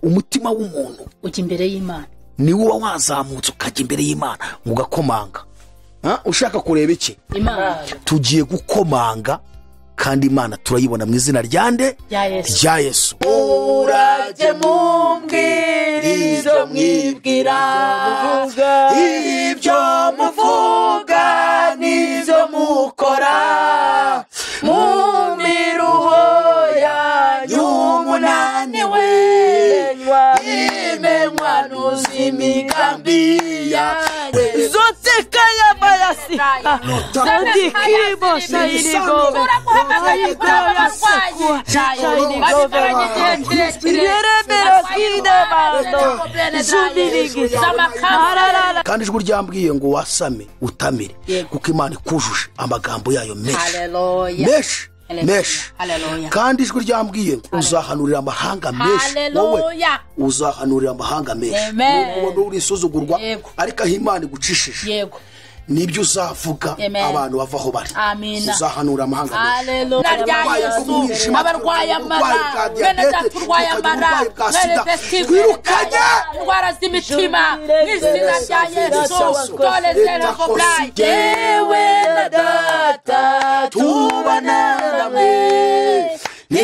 umutima w'umuntu ujya imbere y'Imana, ni uba wazamutse ukajya imbere y'Imana mugakomanga. Ushaka kureba iki? Imana tugiye gukomanga, kandi Imana turayibona mu izina ryande rya Yesu. Urajye mumbwirizo mwibwira, ibyo muvuga nibyo mukora, mu miruho yanyu munaniwe, imenywa n'imigambi yawe. Zoteka yabayasi Zandikimo Shairigo Shairigo kandi ijwi ryambwiye ngo wasame utamire, kuko Imana ikujuje amagambo yayo menshi. Kandi ijwi ryambwiye uzahanurira amahanga menshi. Wowe uzahanurira amahanga menshi. Ubona uri isuzugurwa, ariko aho Imana igucishije nibyo uzavuga, abantu bavaho bari. Uzahanura amahanga menshi. abarwaye amara, bene data urwaye amara, twirukanye indwara z'imitima n'izina rya Yesu. Tolezera koblai Yewe na data tubana namwe, ni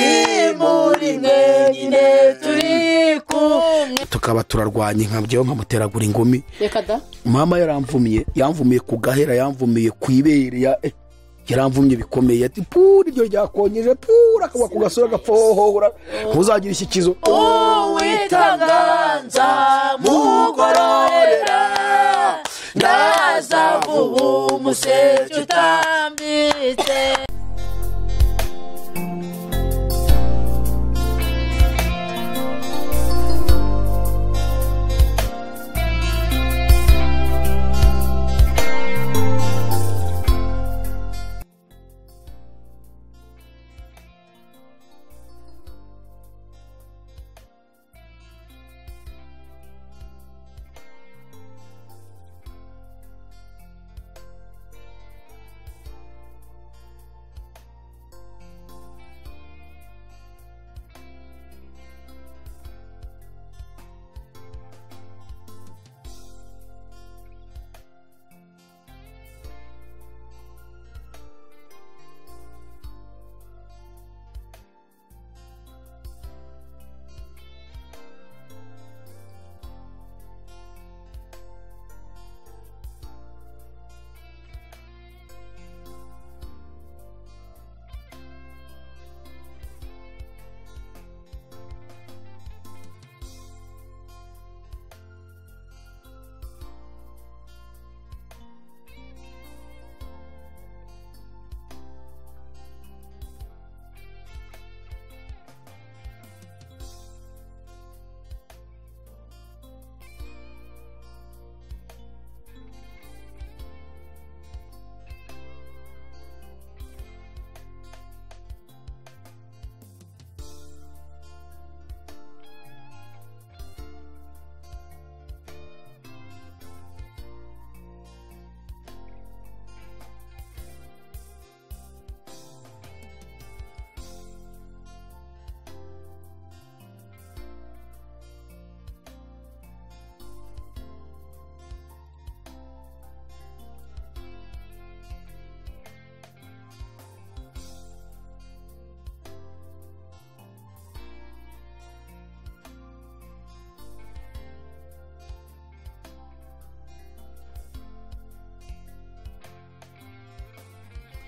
muri mwenyine turi kumwe. tukaba turarwanya nkabyo nkamuteragura ingumi. Reka da Mama yamvumiye ku gahera, yamvumiye ku ibere, yaramvumye bikomeye, ati puri iryo ryakonyeje, pura akaba ku gasura gapfohora, ntuzagira ishyikizo. Uwitanganza mugororera, ndazavuba umuseke utambitse.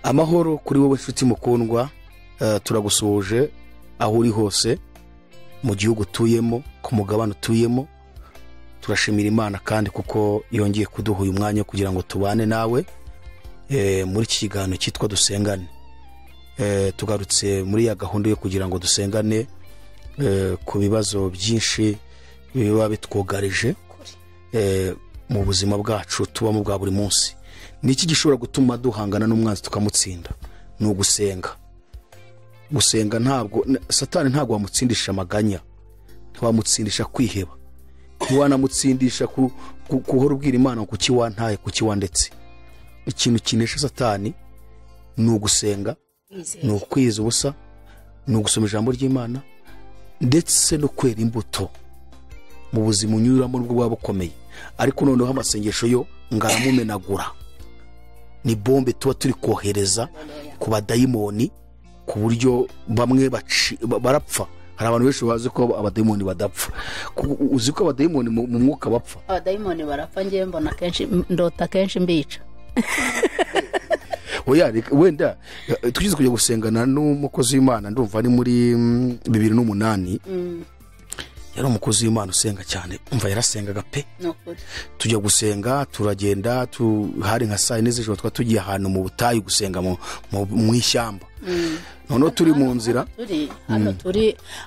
Amahoro kuri wowe nshuti mukundwa, turagusuhuje aho uri hose mu gihugu utuyemo, ku mugabane utuyemo. Turashimira Imana kandi kuko yongeye kuduha uyu mwanya kugira ngo tubane nawe muri iki kiganiro cyitwa Dusengane. Tugarutse muri ya gahunda yo kugira ngo dusengane ku bibazo byinshi biba bitwugarije mu buzima bwacu tubamo bwa buri munsi. Niki gishobora gutuma duhangana n'umwanzi tukamutsinda? Ni ugusenga. Gusenga ntabwo Satani ntabwo wamutsindisha amaganya, ntiwamutsindisha kwiheba, ntiwanamutsindisha kuhora ubwira Imana kuki wantaye, kuki wandetse. Ikintu kinesha Satani ni ugusenga, ni ukwiza ubusa, ni ugusoma ijambo ry'Imana, ndetse no kwera imbuto mu buzima unyuramo nubwo bwaba bukomeye, ariko noneho amasengesho yo ngaramumenagura. Ni bombe tuba turi kohereza ku badayimoni, ku buryo bamwe barapfa. Hari abantu benshi bazi ko abadayimoni badapfa. Uzi ko abadayimoni mu mwuka bapfa? Abadayimoni barapfa, ngiye mbona kenshi, ndota kenshi mbica. Oya, wenda tugize kujya gusengana n'umukozi w'Imana, ndumva ari muri 2008. Yari umukozi w'Imana usenga cyane, umva yarasengaga pe. Tujya gusenga, turagenda, hari nka saa 4 z'ijoro twatugiye ahantu mu butayu gusenga mu ishyamba. Noneho turi mu nzira,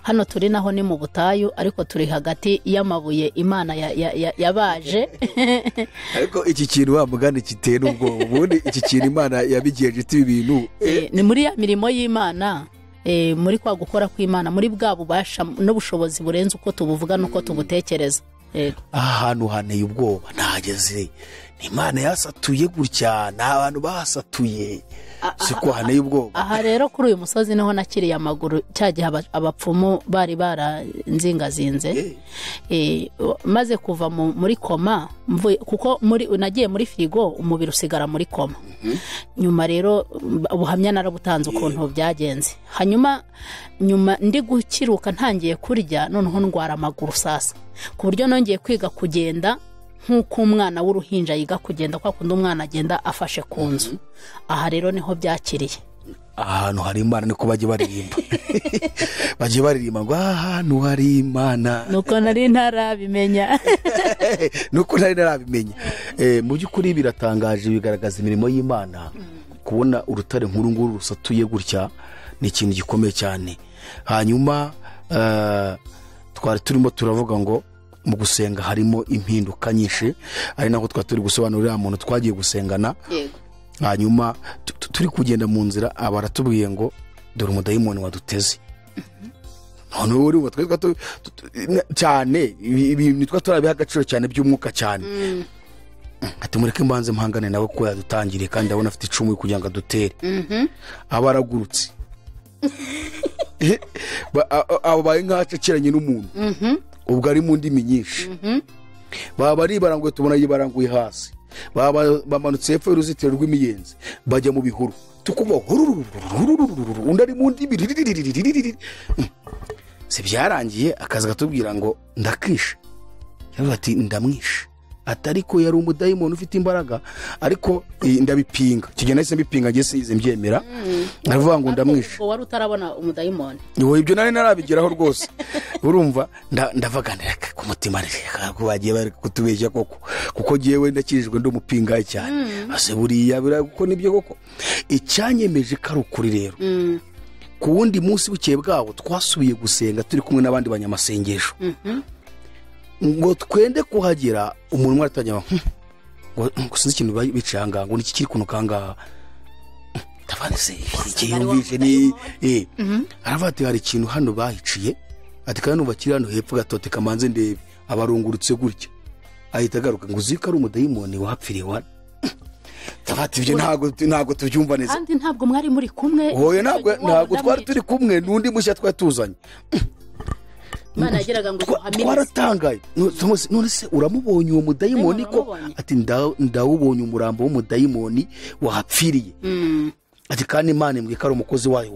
hano turi naho ni mu butayu, ariko turi hagati y'amabuye Imana yabaje. Ariko iki kintu wamugana kitera ubwoba. Ubundi iki kintu Imana yabigiyeje iti ibintu ni muri ya mirimo y'Imana, muri kwa gukora kw'Imana, muri bwa bubasha n'ubushobozi burenze uko tubuvuga nuko tubutekereza. Ahantu haneye ubwoba nahageze, Imana yasatuye gutya, n'abantu bahasatuye, siko haneye ubwoba. Aha rero kuri uyu musozi niho nakiriye amaguru, cyagihe abapfumu bari baranzingazinze. Maze kuva muri koma, kuko nagiye muri firigo, umubiri usigara muri koma. Nyuma rero ubuhamya narabutanze ukuntu byagenze. Hanyuma ndi gukiruka ntangiye kurya, noneho ndwara amaguru sasa, ku buryo nongeye kwiga kugenda nk'uko umwana w'uruhinja yiga kugenda, kwa kundi umwana agenda afashe ku nzu. Aha rero niho byakiriye. Ahantu hari Imana niko bajye baririmba. Bajye baririmba ngo ahantu hari Imana. Nuko nari ntarabimenya. Mu by'ukuri biratangaje, bigaragaza imirimo y'Imana. Kubona urutare nkuru nguru rusatuye gutya ni ikintu gikomeye cyane. Hanyuma twari turimo turavuga ngo mu gusenga harimo impinduka nyinshi, ari naho turi gusobanurira umuntu twagiye gusengana. Hanyuma turi kugenda mu nzira, abaratubwiye ngo dore umudayimoni waduteze. Noneho uri cyane ibintu turabiha agaciro cyane by'umwuka cyane. Ati mureke mbanze mpangane nawe ko yadutangiriye, kandi abona afite icumu kugira ngo adutere. Abaragurutse abaye nk'acekeranye n'umuntu, ubwo ari mu ndimi nyinshi. Baba baribaranguye, tubona yibaranguye hasi. Bamanutse hepfo y'uruzitiro rw'imiyenzi, bajya mu bihuru, tukumva undi ari mu ndimi. Si byarangiye akaza gatubwira ngo ndakishe. Yavuga ati ndamwishe. Atari ko yari umudayimoni ufite imbaraga, ariko ndabipinga. Kigenda nahise mbipinga, ngiye size mbyemera. Aravuga ngo ndamwishe. Wari utarabona umudayimoni? Ibyo nari narabigeraho rwose. Urumva ndavaganira ku mutima, ko bagiye bari kutubeshya koko, kuko giyewe ndakirijwe ndo mupingaye cyane. Ase buriya kuko nibyo koko. Icyanyemeje ko ari ukuri rero. Ku wundi munsi bukeye bwawo twasubiye gusenga turi kumwe n'abandi banyamasengesho. Ngo twende kuhagera, umuntu aratangira ngo sinzi ikintu bicanga, ngo niki kiri kuno kanga. Tavanese iki yumvise ni aravuga ati hari ikintu hano bahiciye, ati kandi ubakiri hano hepfo gatote kamanze ndebe. Abarungurutse gutya, ahita agaruka ngo uzika ari umudayimoni wapfiriye wa. Tabati ibyo ntago tubyumva neza. Kandi ntabwo mwari muri kumwe. Oya, ntago twari turi kumwe, n'undi mushya twatuzanye. Mana yagiraga ngo twaratangaye. None se uramubonye uwo mudayimoni ko? Ati ndawubonye umurambo w'umudayimoni wahapfiriye. Ati kandi Imana imbwiye ko ari umukozi wayo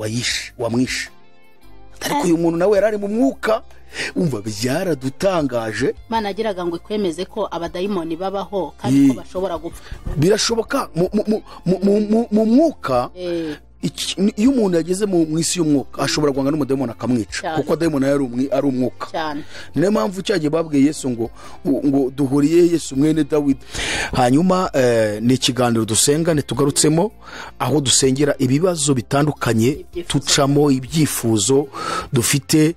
wamwishe. Ariko uyu muntu nawe yarari mu mwuka. Umva byaradutangaje. Mana yagiraga ngo ikwemeze ko abadayimoni babaho, kandi ko bashobora gupfa. Birashoboka mu mwuka. Iyo umuntu yageze mu isi y'umwuka, ashobora guhangana n'umudayimoni akamwica, kuko dayimoni ari umwuka. Niyo mpamvu cyagiye babwiye Yesu ngo duhuriye Yesu mwene Dawidi. Hanyuma ni ikiganiro dusengane tugarutsemo, aho dusengera ibibazo bitandukanye tucamo, ibyifuzo dufite,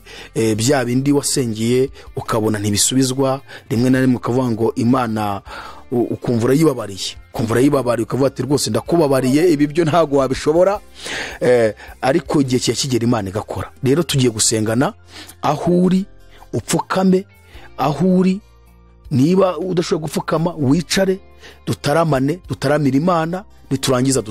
bya bindi wasengeye ukabona ntibisubizwa, rimwe na rimwe ukavuga ngo Imana ukumva urayibabariye, ukavuga ati rwose ndakubabariye, ibi byo ntago wabishobora. Ariko igihe kigera Imana igakora. Rero tugiye gusengana, aho uri upfukame, aho uri niba udashobora gupfukama wicare, dutaramane, dutaramira Imana. niturangiza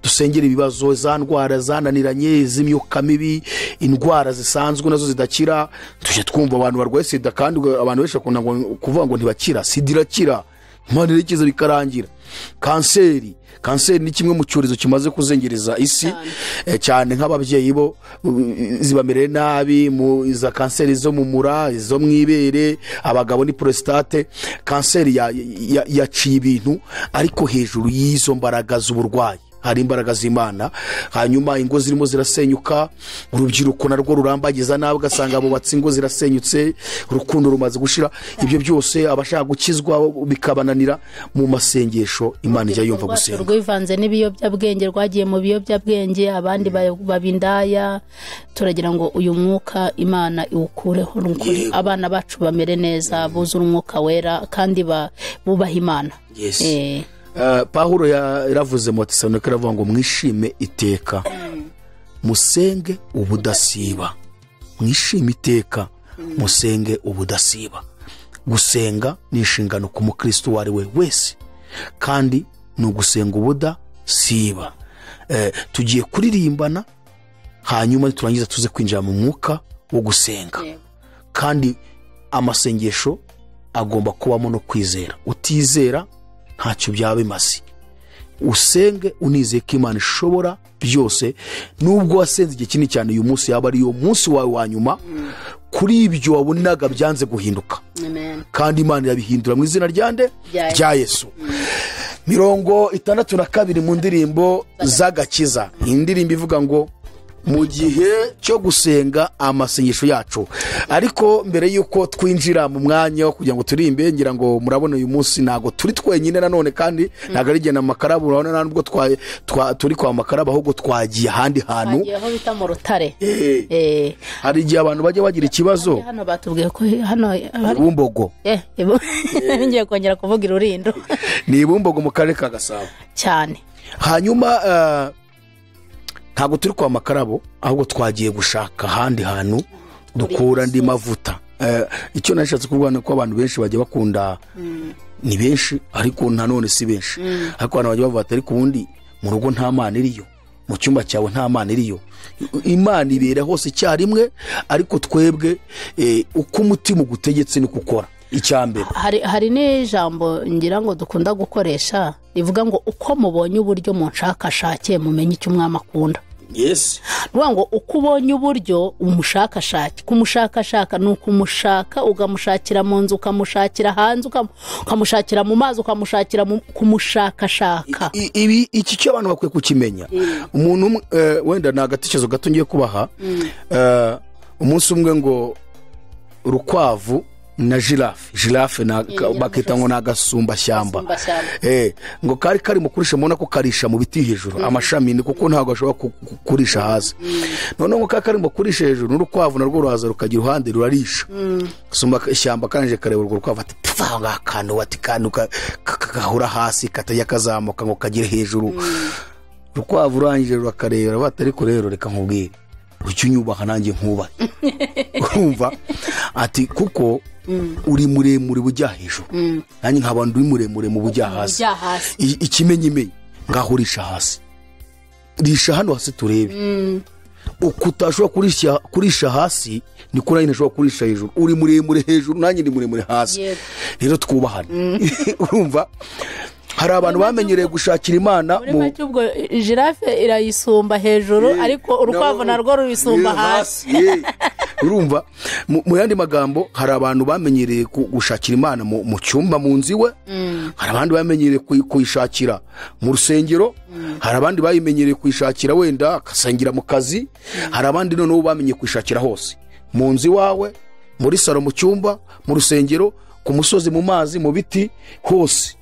dusengera ibibazo, za ndwara zananiranye, z'imyuka mibi, indwara zisanzwe nazo zidakira. tuje twumva abantu barwaye sida, kandi abantu benshi bakunda kuvuga ngo ntibakira. Sida irakira, Imana irikiza bikarangira. Kanseri ni kimwe mu cyorezo kimaze kuzengereza isi cyane, nk'ababyeyi bo zibamereye nabi, mu za kanseri zo mu mura, zo mu ibere, abagabo ni prostate. Kanseri yaciye ibintu, ariko hejuru y'izo mbaraga z'uburwayi hari imbaraga z'Imana. Hanyuma ingo zirimo zirasenyuka, urubyiruko narwo rurambagiza nabi, ugasanga bubatse ingo zirasenyutse, urukundo rumaze gushira. Ibyo byose abashaka gukizwa bikabananira. Mu masengesho Imana ijya yumva gusenga. Rwivanze n'ibiyobyabwenge, rwagiye mu biyobyabwenge, abandi babindaya. Turagira ngo uyu mwuka Imana iwukureho n'ukuri, abana bacu bamere neza, buzura umwuka wera, kandi bubaha Imana. Pawulo yaravuze mu Tesalonike, aravuga ngo mwishime iteka, musenge ubudasiba. Mwishime iteka, musenge ubudasiba. Gusenga ni inshingano ku mukristo uwo ari we wese, kandi ni ugusenga ubudasiba. Tugiye kuririmbana, hanyuma turangiza tuze kwinjira mu mwuka wo gusenga. Kandi amasengesho agomba kubamo no kwizera. Utizera ntacyo byaba bimaze. Usenge unizeye ko Imana ishobora byose. Nubwo wasenze igihe kinini cyane, uyu munsi yaba ari yo munsi wawe wa nyuma, kuri ibyo wabonaga byanze guhinduka. Kandi Imana irabihindura mu izina rya Yesu. 62 mu ndirimbo z'agakiza. Indirimbo ivuga ngo mu gihe cyo gusenga amasengesho yacu. Ariko mbere yuko twinjira mu mwanya wo kugira ngo turimbe, ngira ngo murabona uyu munsi nago turi twenyine nanone, kandi nago ari gena Makarabu. Urabona nubwo turi kwa Makarabu, ahubwo twagiye ahandi hantu, twagiye aho bita mu Rutare. Hari igihe abantu bajya bagira ikibazo. Hano batubwiye ko hano Bumbogo. Ngiye kongera kuvuga Rurindo. Ni Bumbogo mu karere ka Gasabo cyane. Hanyuma ntabwo turi kwa Makarabu, ahubwo twagiye gushaka ahandi hantu dukura andi mavuta. Icyo nashatse kuvuga ko abantu benshi bajya bakunda, ni benshi ariko nanone si benshi. Ariko abantu bajya bavuga ariko ubundi mu rugo nta Mana iriyo, mu cyumba cyawe nta Mana iriyo. Imana ibera hose icyarimwe, ariko twebwe uko umutima ugutegetse ni gukora icyambere. Hari n'ijambo ngira ngo dukunda gukoresha rivuga ngo uko mubonye uburyo munshakashake mumenye icyo Umwami akunda. Ruvuga ngo uko ubonye uburyo umushakashake, kumushakashaka ni ukumushaka, ukamushakira mu nzu, ukamushakira hanze, ukamushakira mu mazi, ukamushakira kumushakashaka. Iki cyo abantu bakwiye kukimenya. Umuntu wenda nagatikizo gato ngiye kubaha. Umunsi umwe ngo urukwavu na giraffe bakita ngo nagasumba shyamba, ngo kari mu kurisha, mubona ko karisha mu biti hejuru amashami, ni kuko ntabwo ashobora kurisha hasi. None ngo kari mu kurisha hejuru, n'urukwavu narwo ruhaza rukagira uruhande rurarisha. Sumba ishyamba kanje kareba urwo rukwavu ati pfa ngakano, ati kantu kagahura hasi katajya kazamuka ngo kagire hejuru. Urukwavu rurangije rurakareba, batari ko rero reka nkubwire, ucyo unyubaha nanjye nkubahe. Urumva ati kuko uri muremure bujya hejuru, nanjye nk'abantu uri muremure mu bujya hasi. Ikimenyimenyi ngahurisha hasi, risha hano hasi turebe. Uko utashobora kurisha hasi, niko nayo ntashobora kurisha hejuru. Uri muremure hejuru, nanjye ndi muremure hasi. Rero twubahane. Urumva hari abantu bamenyereye gushakira Imana mu cyubwo giraffe irayisumba hejuru, ariko urukwavu narwo rurisumba hasi. Urumva mu yandi magambo, hari abantu bamenyereye gushakira Imana mu cyumba mu nzu iwe, hari abandi bamenyereye kuyishakira mu rusengero, hari abandi bayimenyereye kuyishakira wenda akasangira mu kazi, hari abandi noneho bamenye kuyishakira hose, mu nzu iwawe, muri salo, mu cyumba, mu rusengero, ku musozi, mu mazi, mu biti, hose.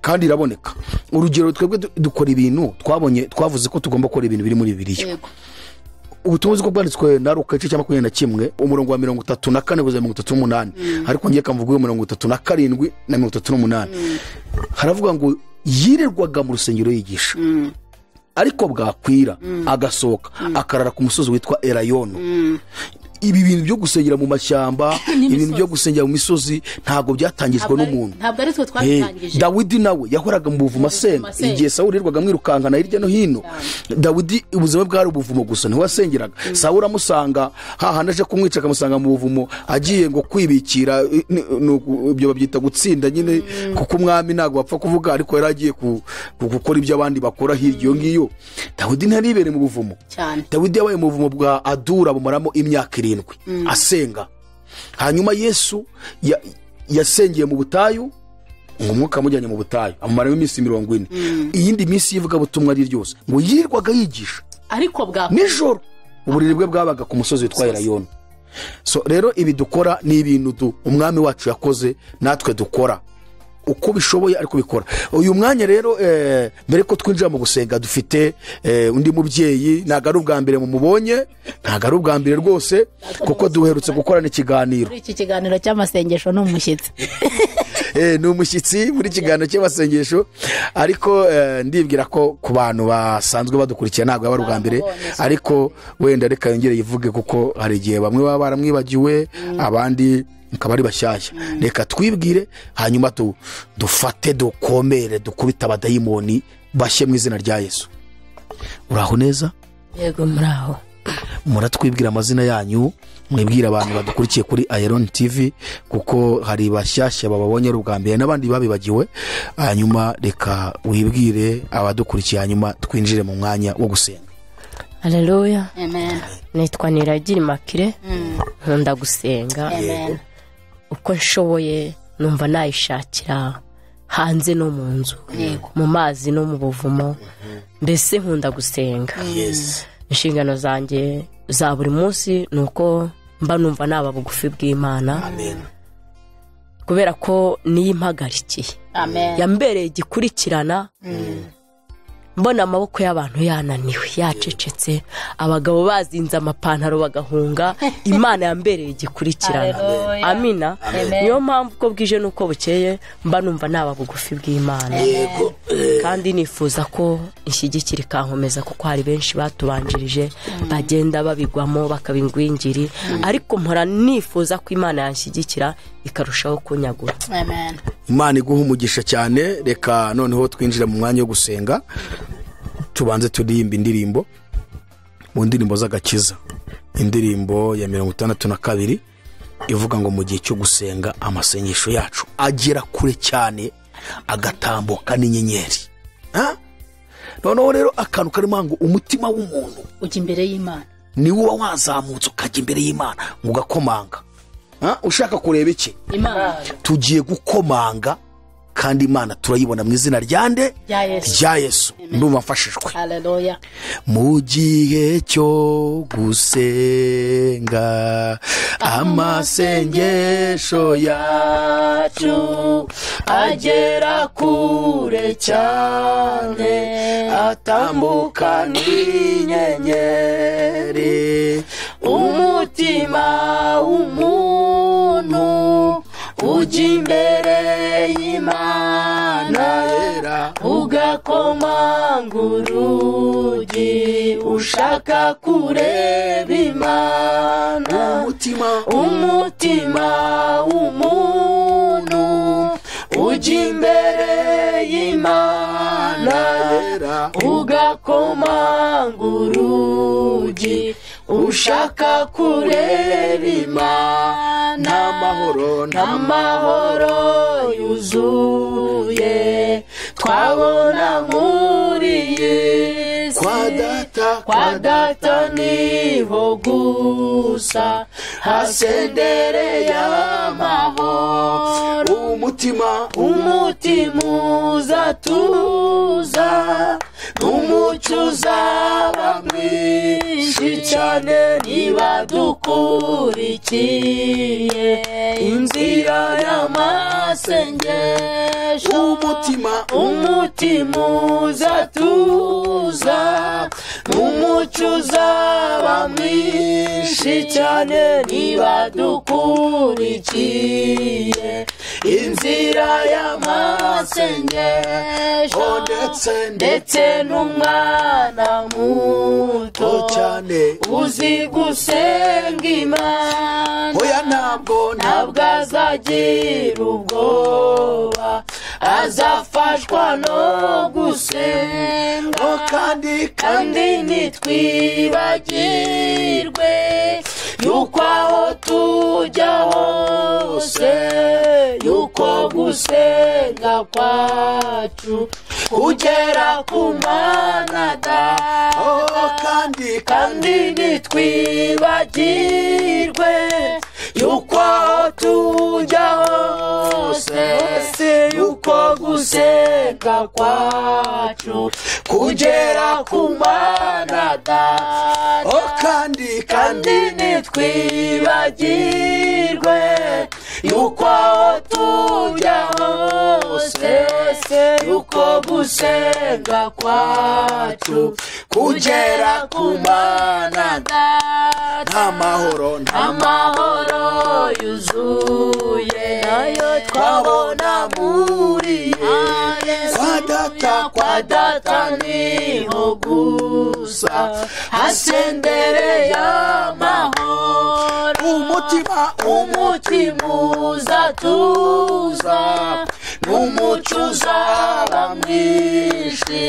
Kandi iraboneka. Urugero, twebwe dukora ibintu twavuze ko tugomba gukora ibintu biri muri Bibiliya. Ubutumwa ko bwanditswe na Luka igice cya 21 umurongo wa 34 kugeza 38, ariko ngiye kamvuga 37 na 38. Haravuga ngo yirirwaga mu rusengero yigisha, ariko bwakwira agasohoka akarara ku musozi witwa Elayono. ibi bintu byo gusengera mu mashyamba ibintu byo gusengera mu misozi ntabwo byatangijwe n'umuntu. Ntabwo ari twe twabitangije. Dawidi nawe yahoraga mu buvumo asenga igihe Sawuli yirirwaga mwirukankana hirya no hino. Dawidi ubuzima bwari ubuvumo gusa niho asengeraga. Sawuli amusanga hahana aje kumwica akamusanga mu buvumo agiye ngo kwibikira ibyo babyita gutsinda nyine kuko umwami ntabwo bapfa kuvuga ariko yari agiye gukora ibyo abandi bakora hirya iyo ngiyo. Dawidi ntaribere mu buvumo cyane. Dawidi yabaye mu buvumo bwa Adura bumaramo imyaka 7 asenga. Hanyuma Yesu yasengeye mu butayu ngo umwuka amujyanye mu butayu amumaramo iminsi 40. Iyindi minsi yivuga butumwa ari ryose ngo yirirwaga yigisha ariko bwa nijoro uburiri bwe bwabaga ku musozi witwa Elayono. So rero ibi dukora ni ibintu umwami wacu yakoze natwe dukora uko bishoboye ariko bikora. Uyu mwanya rero mbere ko twinjira mu gusenga dufite undi mubyeyi ntago ari ubwa mbere mumubonye, ntago ari ubwa mbere rwose kuko duherutse gukorana ikiganiro. Muri iki kiganiro cy'amasengesho n'umushyitsi ni umushyitsi muri kiganiro cy'amasengesho ariko ndibwira ko ku bantu basanzwe badukurikira ntabwo yaba ari ubwa mbere ariko wenda reka yongere yivuge kuko hari igihe bamwe baba baramwibagiwe abandi mukaba ari bashyashya. Reka twibwire hanyuma dufate dukomere dukubita abadayimoni bashye mu izina rya Yesu. Uraho neza? Yego muraho. Muratwibwira amazina yanyu mwibwira abantu badukurikiye kuri Iron TV kuko hari bashyashya bababonye ari ubwa mbere n'abandi babibagiwe. Hanyuma reka wibwire abadukurikiye hanyuma twinjire mu mwanya wo gusenga. Haleluya. Amen. Nitwa Niragira Makire. Nkunda gusenga. Amen. Uko nshoboye numva nayishakira hanze no mu nzu mu mazi no mu buvumo mbese nkunda gusenga. Inshingano zanjye za buri munsi nuko mba numva naba bugufi bw'Imana. Amen. Kubera ko niyo impagarikiye. Amen. Yambereye gikurikirana. Mbona amaboko y'abantu yananiwe yacecetse abagabo bazinze amapantaro bagahunga Imana yambereye igikurikirana. Amina. Niyo mpamvu ko bwije nuko bukeye mba numva naba bugufi bw'Imana. Kandi nifuza ko inshyigikira ikankomeza kuko hari benshi batubanjirije bagenda babigwamo bakabingwingiri ariko mpora nifuza ko Imana yanshyigikira ikarushaho kunyagura. Amen. Imana iguha umugisha cyane. Reka noneho twinjira mu mwanya wo gusenga tubanze turirimba indirimbo mu ndirimbo z'agakiza. Indirimbo ya 62 ivuga ngo mu gihe cyo gusenga amasengesho yacu agera kure cyane agatambuka n'inyenyeri. Noneho rero akantu karimo ngo umutima w'umuntu ujya imbere y'Imana ni uba wazamutse ukajya imbere y'Imana ngo gakomanga. Ushaka kureba iki? Imana. Tugiye gukomanga kandi Imana turayibona mu izina ryande rya Yesu. Ndumva mfashijwe. Haleluya. Mu gihe cyo gusenga amasengesho yacu agera kure cyane atambuka n'inyenyeri. Umutima w'umuntu ujya imbere y'Imana ugakomanga urugi ushaka kureba Imana. Umutima w'umuntu ujya imbere y'Imana ugakomanga urugi ushaka kureba Imana. N'amahoro yuzuye twabona muri Yesu kwa data niho gusa hasendereye amahoro. Umutima uzatuza umucyo uzaba mwinshi cyane niba dukurikiye inzira y'amasengesho. Umutima uzatuza umucyo uzaba mwinshi cyane niba dukurikiye inzira inzira y'amasengesho ndetse n'umwana muto cyane uzi gusenga Imana oya ntabwo azagira ubwoba azafashwa no gusenga kandi ntitwibagirwe yuko aho tujya hose yuko gusenga kwacu kugera ku Mana Data kandi ntitwibagirwe yuko aho tujya hose yuko gusenga kwacu kugera ku Mana Data kandi ntitwibagirwe yuko aho tujya hose yuko gusenga kwacu kugera ku Mana Data amahoro yuzuye nayo twabona muri Yesu kwa data niho gusa hasendereye amahoro umutima uzatuza n'umucyo uzaba mwinshi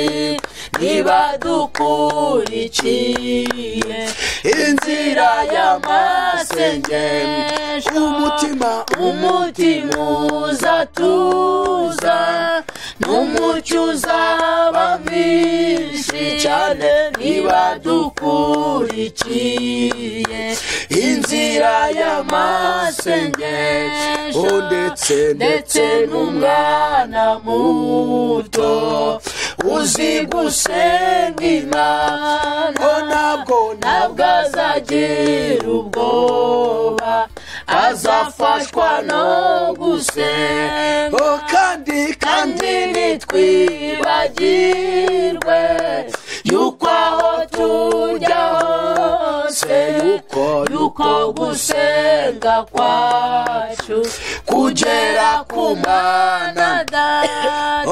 niba dukurikiye inzira y'amasengesho umutima uzatuza n'umucyo uzaba mwinshi cyane niba dukurikiye inzira y'amasengesho ndetse n'umwana muto uzi gusenga Imana ntabwo azagira ubwoba azafashwa no gusenga kandi ntitwibagirwe yuko aho tujya hose yuko gusenga kwacu kugera ku Mana Data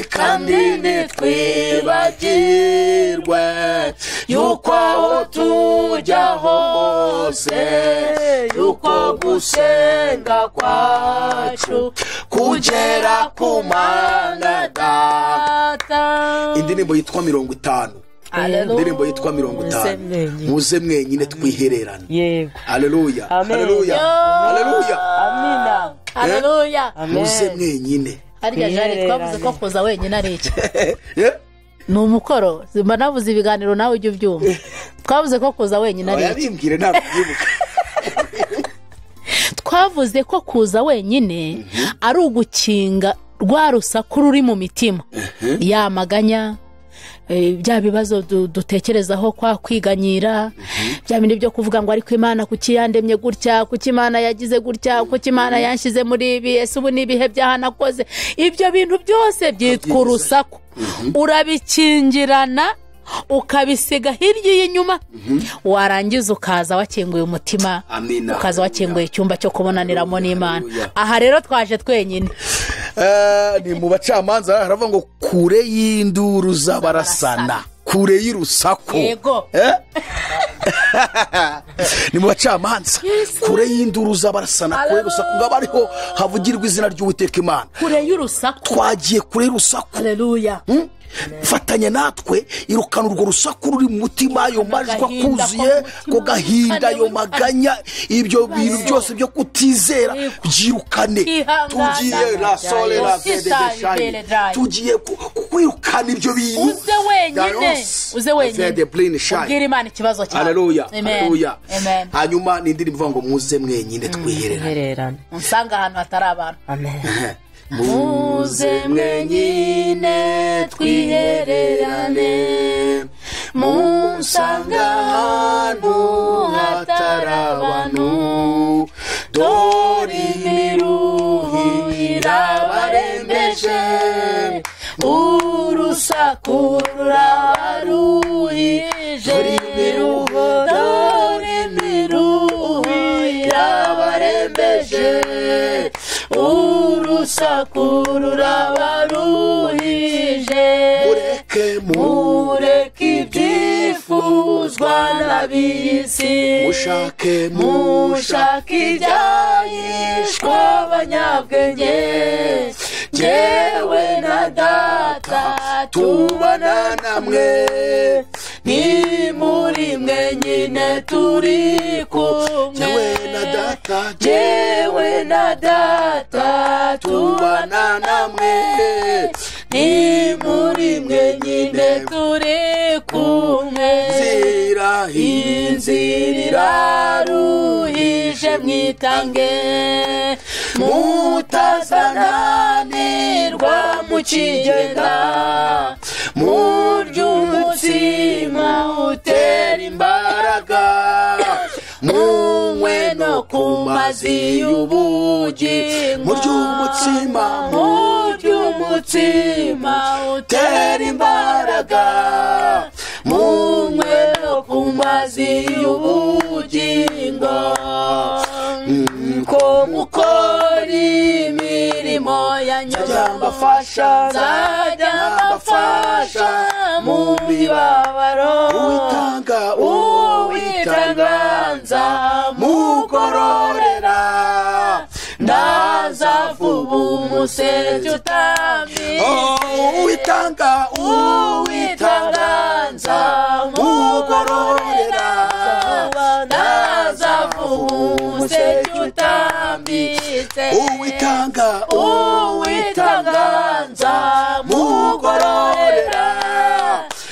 kandi ntitwibagirwe yuko aho tujya hose yuko gusenga kwacu kugera ku Mana Data. indirimbo yitwa 50 indirimbo yitwa 50 muze mwenyine twihererane. yego haleluya haleluya haleluya amina haleluya muze mwenyine. harya jari twavuze ko kuza wenyine ari iki ni umukoro zimba navuze ibiganiro nawe ujye ubyumva twavuze ko kuza wenyine ari iki yabimbwire ntabwo byibuka twavuze ko kuza wenyine ari ugukinga rwa rusaku ruri mu mitima yamaganya bya bibazo dutekerezaho kwa kwiganyira bya bindi byo kuvuga ngo ariko Imana kuki yandemye gutya kuki Imana yagize gutya kuki Imana yanshize muri ibi ese ubu nibihe byahanakoze ibyo bintu byose byitwa urusaku urabikingirana ukabisiga hirya y'inyuma warangiza ukaza wakinguye umutima ukaza wakinguye icyumba cyo kubonaniramo n'Imana. Aha rero twaje twenyine ni mu bacamanza haravuga ngo kure y'induru z'abarasana kure y'urusaku. Yego ni mu bacamanza kure y'induru z'abarasana kure y'urusaku ngo abariho havugirwa izina ry'Uwiteka Imana. Kure y'urusaku twagiye kure y'urusaku. haleluya fatanya natwe irukana urwo rusaku ruri mu mutima ayo majwi akuzuye ko gahinda ayo maganya ibyo bintu byose byo kutizera byirukane. tugiye la sole la de tugiye kwirukana ibyo bintu uze wenyine ubwira Imana ikibazo cyawe. haleluya haleluya. hanyuma n'indirimbo ivuga ngo muze mwenyine twihererane unsanga ahantu hatari abantu. amen. muze mwenyine twihererane munsanga ahantu hatari abantu dore imiruho irabarembeje urusaku rurabaruhije dore imiruho irabarembeje rusakurura baruhije mureke ibyifuzwa n'ab'isi mushake ibyahishwa abanyabwenge jyewe na data tubana namwe ni muri mwe nyine turi kumwe jyewe na data tubana namwe ni muri mwe nyine turi kumwe inzira iraruhije mwitange mutazananirwa mukigenda murya umutsima utera imbaraga munywe no ku mazi y'ubugingo murya umutsima utera imbaraga munywe no ku mazi y'ubugingo ko mukora imirimo yanyu nzajya mbafasha mu mibabaro uwitanga nzamugororera ndazavuba umuseke utambitse uwitanga nzamugororera ndazavuba umuseke utambitse uwitanga nzamugororera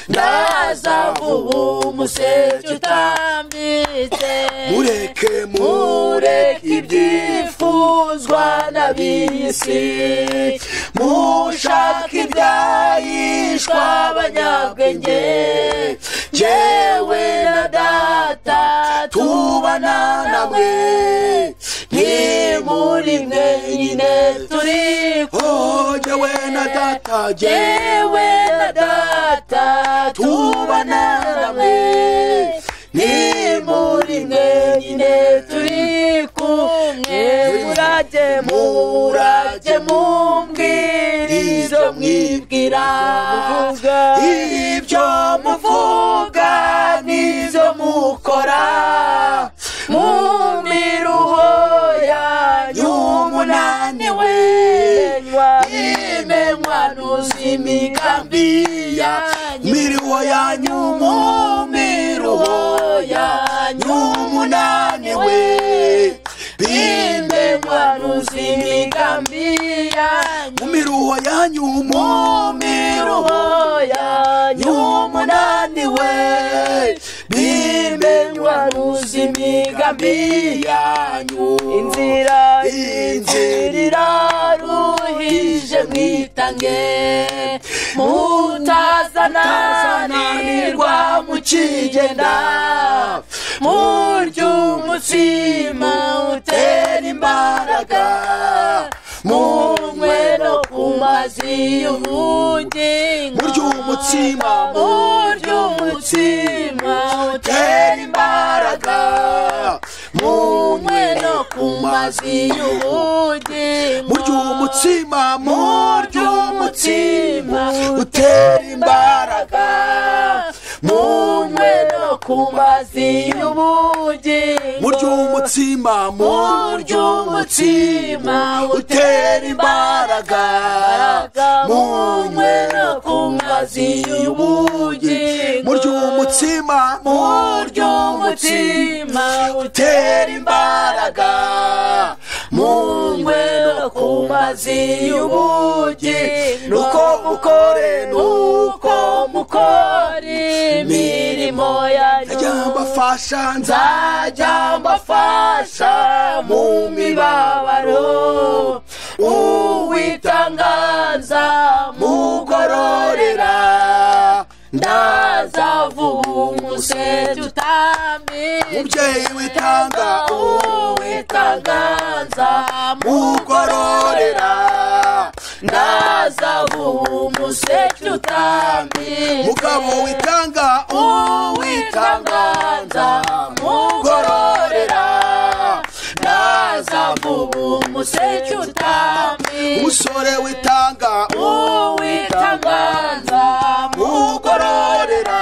ndazavuba umuseke utambitse mureke ibyifuzwa n'ab'isi mushake ibyahishwa abanyabwenge jyewe na data tubana namwe ni muri mwe nyine turi kumwe jyewe na data tubana namwe ni muri mwe nyine turi kumwe murajye mumbwira ibyo mwibwira ibyo muvuga n'ibyo mukora mu miruho yanyu munaniwe imenywa n'imigambi yanyu miruho yanyu mu miruho yanyu munaniwe bimenywa n'imigambi yanyu mu miruho yanyu munaniwe bimenywa n'imigambi yanyu inzira iraruhije mwitange mutazananirwa mukigenda murya umutsima utera imbaraga munywe no ku mazi y'ubugingo murya umutsima utera imbaraga munywe no ku mazi y'ubugingo murya umutsima utera imbaraga munywe no ku mazi y'ubugingo murya umutsima utera imbaraga munywe no ku mazi y'ubugingo murya umutsima utera imbaraga munywe no ku mazi y'ubugingo nuko mukore imirimo yanyu nzajya mbafasha mu mibabaro uwitanga nzamugororera ndazavuba umuseke utambitse mubyeyi witanga nzamugororera ndazavuba umuseke utambitse mugabo witanga nzamugororera ndaza ndazavuba umuseke utambi umusore witanga uwitanganza mugororera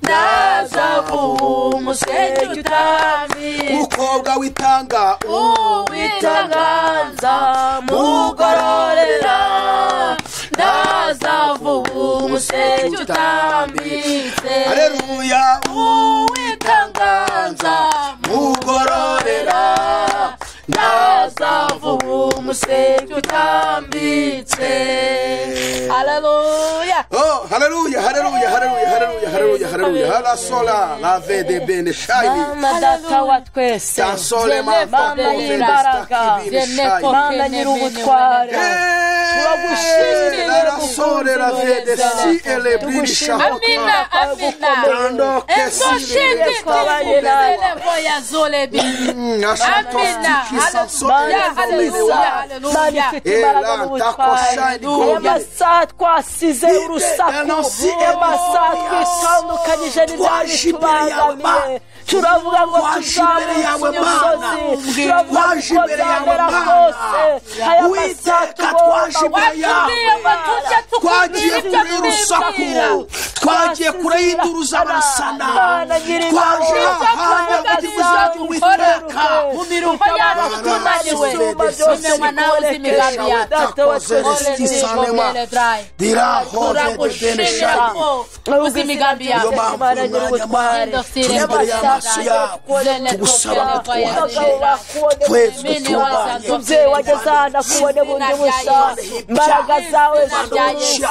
ndazavuba umuseke utambi umukobwa witanga uwitanganza mugororera ndazavuba umuseke utambitse haleluya uwitanganza mugororera ndazavuba umuseke utambitse haleluya oh haleluya haleluya haleluya haleluya haleluya haleluya halasola la vdb ne shine Mana data wa twese dansole ma Mana y'imbaraga Mana nyir'ubutware turagushimira la sole la vdb si ele brisha amina amina esoshike ya zolebi amina haleluya haleluya imbaraga n'ubutware amasaha twasize urusaku amasaha twitandukanyije n'ibyabitubangamiye turavuga ngo tuzamuka umusozi turavuga ngo byamera kose aya masaha tugomba twagiye kure y'urusaku twagiye kure y'induruza amasana twaje ahandi agatibuzaje witeka mu miruho yacu tunaniwe tumenywa nawe uzi imigambi yacu turagushimira ko uzi imigambi yacu tugusaba kutuhagirira twese tubyeyi wageze ahantu akubone bundi bushya imbaraga zawe twese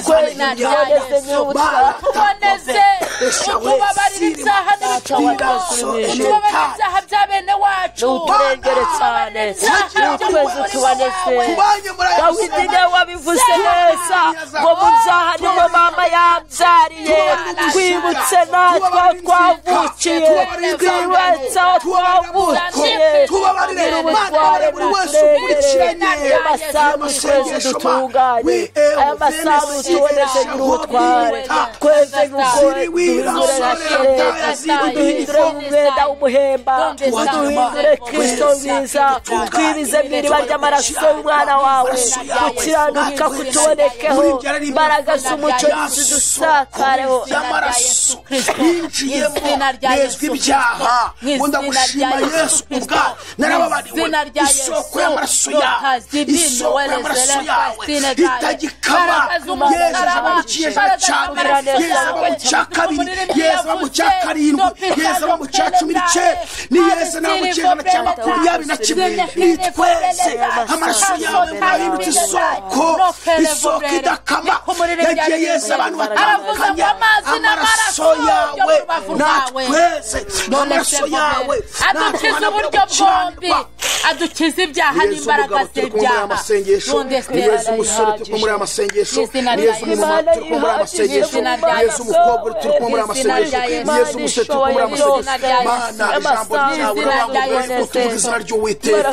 tuboneze nyir'ubutware tuboneze utubabarira ibyaha n'ibitubabarira ibyaha bya bene wacu uturengere cyane twese tuboneze dawidi niwe wabivuze neza ngo mu byaha niho mama yabyariye twibutse natwe aho twavukiye twibutse aho twavukiye nyir'ubutware n'uturengere amasambu twese dutunganye aya masambu tuboneze nyir'ubutware twese gukora duhindure nka kereza duhindure umwenda w'umuhemba duhindure kristo mwiza twibize mu iriba ry'amaraso y'umwana wawe gukiranuka kutubonekeho imbaraga z'umucyo zidusakareho y'amaraso yinjiyemo nezwa ibyaha ngo ndagushima yesu ubwa narababariwe isoko y'amaraso yawe isoko y'amaraso yawe itagikama yesu aba mu kiyejana cya mbere yesu aba mu cya kabiri yesu aba mu cya karindwi yesu aba mu cya cumi n'icyenda ni yesu aba mu kiyejana cya makumyabiri na kimwe ni twese amaraso yawe ahindutse isoko idakama yagiye yesu abantu batandukanye amaraso yawe natwese amaraso yawe adukiza uburyo bwombi adukiza ibyaha n'imbaraga z'ibyaha yesu umusore turi muri aya masengesho yesu umumama turi muri aya masengesho yesu umukobwa turi muri aya masengesho yesu umusore turi muri aya masengesho mana ijambo ryawe uravuga utuvuga izina ry'uwiteka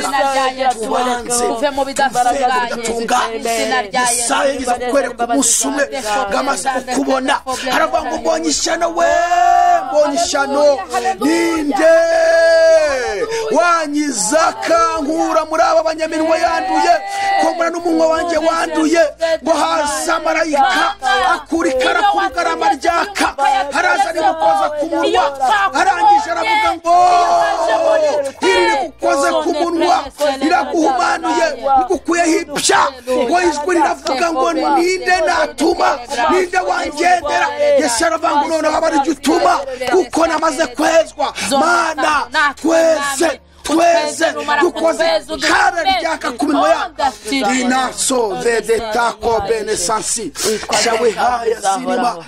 tubanze tuve mu bidatunganye Yesaya yiza kukwereka umunsi umwe ngamaze kukubona haravuga ngo mbonye ishyano we mbonye ishyano ninde wanyiza akankura muri aba banyaminwa yanduye komora n'umunwa wanjye wanduye ngo haza marayika akura ikara ku rugarama ryaka haraza rimukoza ku munwa arangije aravuga ngo iri gukoze ku munwa riraguhumanuye rigukuyeho ibya ngo ijwi riravuga ngo ninde natuma ninde wangendera yesu aravuga ngo noneho aba ari jya utuma kuko namaze kwezwa mana twese dukoze kara ryaka ku minwa yacu rinaso vedetako benesansi shawe haya zirima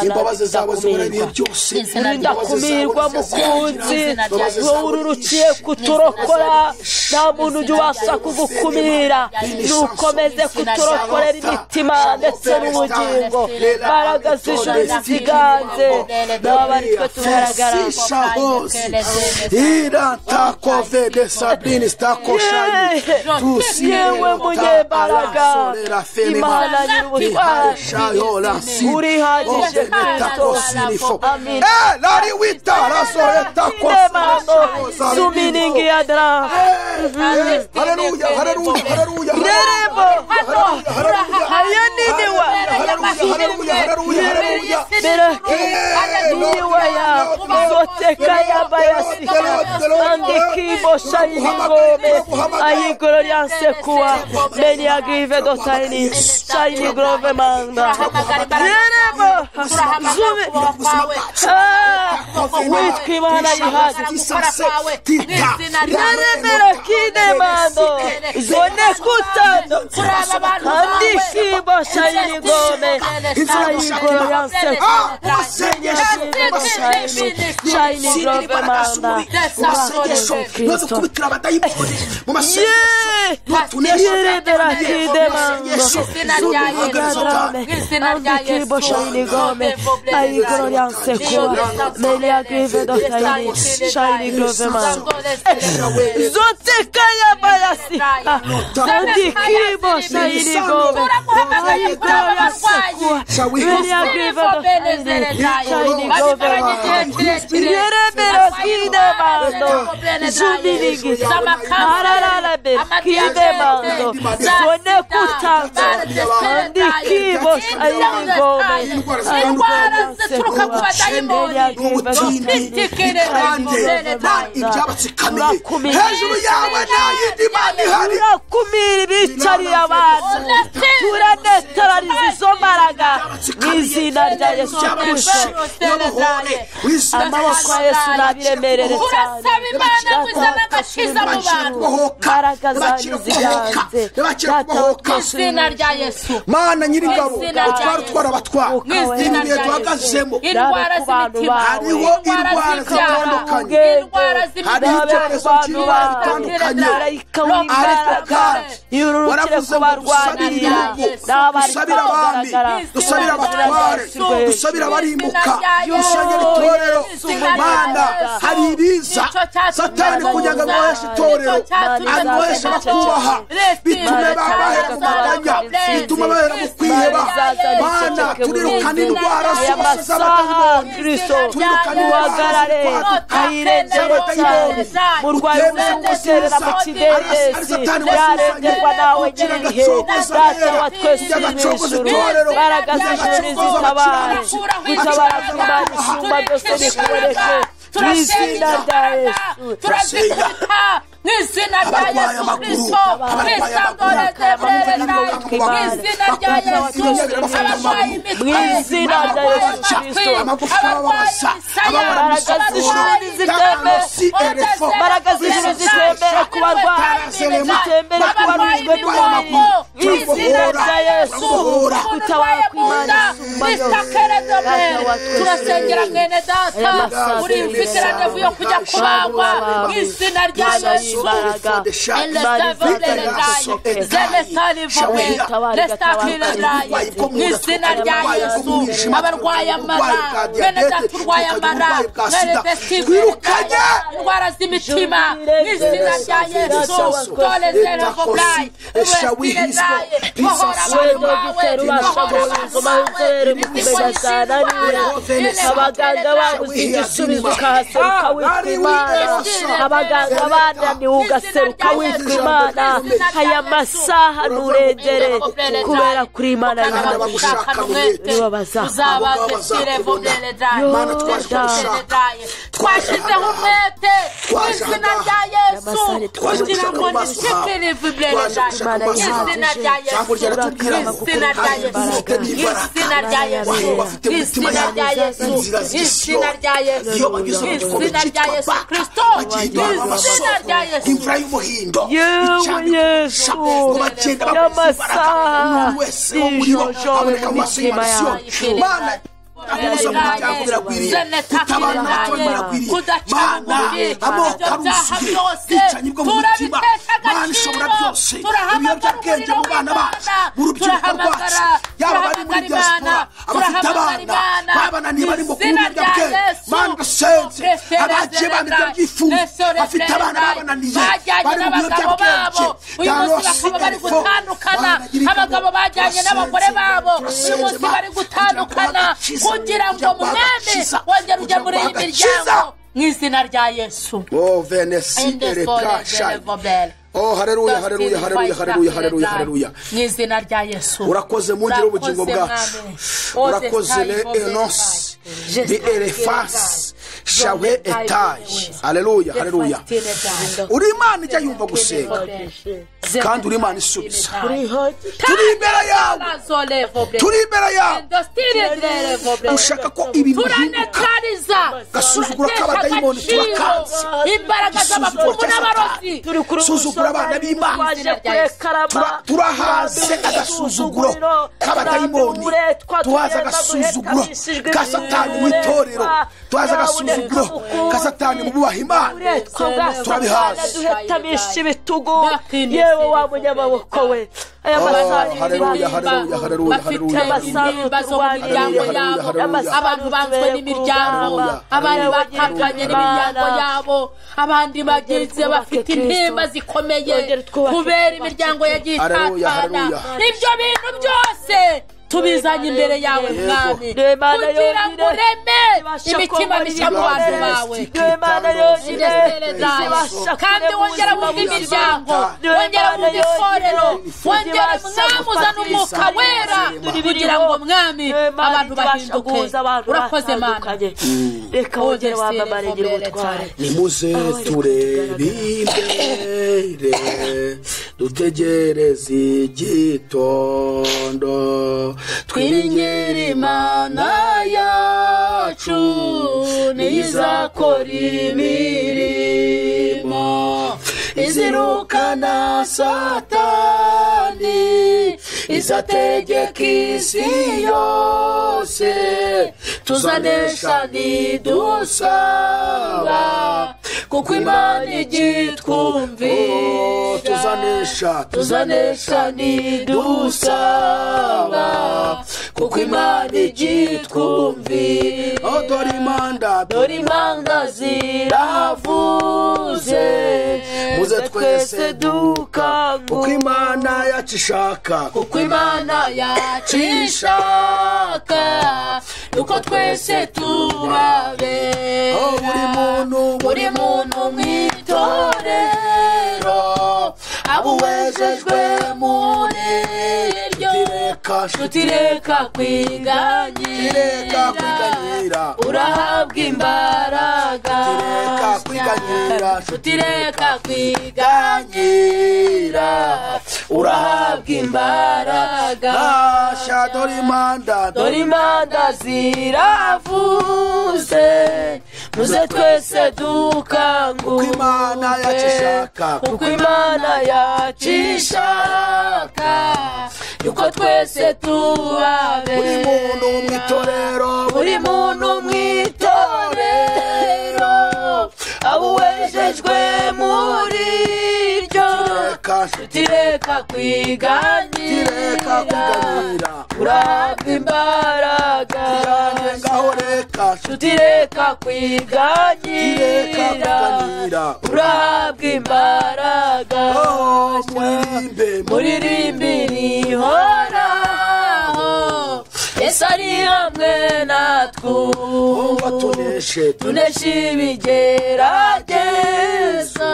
imbabazi zawe zibura ibihe byose ndakumirwa mukunzi wowe ururukiye kuturokora nta muntu ujya ubasha kugukumira nukomeze kuturokorera imitima ndetse n'ubugingo imbaraga z'ijuru ziganze nawe ari twe tugaragara Tako vede Sabine stako shai. Tusi yewe munyembaraga Imana nyir'ubutwari urihagije Kristo amin lari wita raso tako suminingi adra haleluya haleluya haleluya nerebo hayaniwa Niwaya Zoteka ya bayasi Andikibo Shainigome Ayigororia Sekua Meni Agive Dotaini Shaini Grove Manda Nerebo Zumi Witkimana Yihadi Nerebera Kide Mando Zone Kutando Andikibo Shainigome Ayigororia Sekua Shiny Grove Manda Kristo Yerebera Kide Mando Andikibo Shiny Gome Ayigororia Sekua Meni Agive Dotaini Shiny Grove Manda Zoteka ya bayasi Andikibo Shiny Gome Ayigororia Sekua Meni Agive Dotaini Shiny Grove Yerebera Kide Mando Zuniligi Harararabe Kide Mando Zone Kutanga Andikibo Shiny Gome indwara zituruka ku badayimoni hejuru yawe nayindi mani hari urakumira ibicariye abantu turanetarariza izo mbaraga mw'izina rya Yesu Kristo amaboko ya Yesu nabiremerere cyane urasaba Imana kuzana agakiza mu bantu mbaraga zanyu ziganze izina rya Yesu Mana nyir'ingabo utwara abatwara izina rya tuhagazemo indwara z'imitima hariho indwara zitandukanye indwara hariho icyorezo cy'indwara zitandukanye ariko kandi waravuze ngo dusabire igihugu dusabire abami dusabire abatware dusabire abarimbuka dusengere itorero Mana hari ibiza Satani kugira ngo aboheshe itorero aboheshe abakubaha bitume bahera mu maganya bitume bahera mu kwiheba Mana turirukana indwara zose z'abadayimoni turirukana indwara ayirengere cyane murwayi umuterera mu kidendezi yarengerwa nawe nyiribihe data wa twese mw'ijuru mbaraga z'ijuru nizitabare gutabara kw'Imana isumba byose nikuboneke mw'izina rya Yesu turazikubita mw'izina rya Yesu Kristo twisangore zemerere mw'izina rya Yesu abarwaye imitwe mw'izina rya Yesu Kristo mbaraga z'ijuru nizitembere mbaraga z'ijuru zitembere ku barwayi zitembere ku barujwe n'umubiri mw'izina rya Yesu gutabara kw'Imana isumba byose turasengera mwene data uri mfitiranyevu yo kujya kubagwa mw'izina rya Yesu mw'izina rya Yesu abarwaye amara mwene data urwaye amara mwene desivurikanye indwara z'imitima mw'izina rya Yesu dore zerevoblayi uwesirezaye muhora abantu bawe abaganga babuze igisubizo ukahaseruka witwa Imana abaganga bananiwe ugaseruka witwa Imana aya masaha nurengere kubera kuri Imana niho twashyizeho umwete mw'izina rya Yesu kugira ngo nishikire vibleredaye izina rya Yesu izina rya Yesu izina rya Yesu izina rya Yesu izina rya Yesu izina rya Yesu Kristo izina rya Yesu imvura y'umuhindo Yesu y'amasaha aboneka mu maso y'imasiyo Mana abuza mu muryango birakwiriye gutabara n'abatora birakwiriye Mana amoko aruzuye bwicanyi bwo mu mutima Mana ishobora byose ibiyobyabwenge mu bana bacu mu rubyiruko rwacu yaba abari muri diaspora abafite abana babananiye bari mu kubiyobyabwenge mana ndasenze abagiye bandika byifuzo bafite abana babananiye bari mu biyobyabwenge uyu munsi bakaba bari gutandukana abagabo bajyanye n'abagore babo uyu munsi bari gutandukana kugira ngo mu mwami wongere ujye muri iyi miryango mu izina rya Yesu. Oh, haleluya, haleluya, haleluya, haleluya, haleluya, haleluya. Mu izina rya Yesu. Urakoze mu ngiro ubugingo bwacu. Urakoze le enos de elefas shawe etage. Haleluya, haleluya. Uri Imana ijya yumva gusenga kandi uri Imana isubiza. Turi imbere yawe, turi imbere yawe. Ushaka ko ibintu bihinduka, gasuzugura k'abadayimoni turakanze, imbaraga z'abapfumu n'abarozi suzugura abana b'Imana, turahaze agasuzuguro k'abadayimoni, tuhaze agasuzuguro ka Satani mu itorero, tuhaze agasuzuguro ka Satani mu bubaha Imana, turabihaze. Duhetamisha ibitugu yewe wa munyamaboko we. Aya masari haleluya, haleluya, haleluya, haleluya. Abantu banzwe n'imiryango, abandi bakakanye n'imiryango yabo, abandi bagize bafite intimba zikomeye kubera imiryango yagiye itatana. Ibyo bintu byose tubizanye imbere yawe mwami kugira ngo ureme imitima mishya mu bantu bawe, kandi wongera wumva imiryango, wongera wumva itorero, wongera mwami uzana umwuka wera kugira ngo mwami abantu bahinduke. Urakoze Mana, reka wongere wamamare ngira ubutware. Nimuze turebe imbere dutegereze igitondo, twiringire Imana yacu nizakora imirimo izirukana Satani, izategeka isi yose, tuzanesha nidusaba kuko Imana igitwumvisha, tuzanesha nidusaba kuko Imana igitwumvisha. Dore imanda ziravuze, muze twese dukanguke kuko Imana yacu ishaka, kuko Imana yacu ishaka yuko twese tubabe. Buri muntu mw'itorero abuwejejwe muri ryo, tutireka kwiganyira, urahabwa imbaraga, tutireka kwiganyira, urahabwa imbaraga. Dore imanda ziravuze, muze twese dukanguke kuko Imana yacu ishaka yuko twese tubabe. Buri muntu mw'itorero abuwejejwe muri ryo, tutireka kwiganyira, urahabwa imbaraga, tutireka kwiganyira, urahabwa imbaraga. Muririmbire ihoraho, Yesu ari hamwe natwe, tuneshe ibigeragezo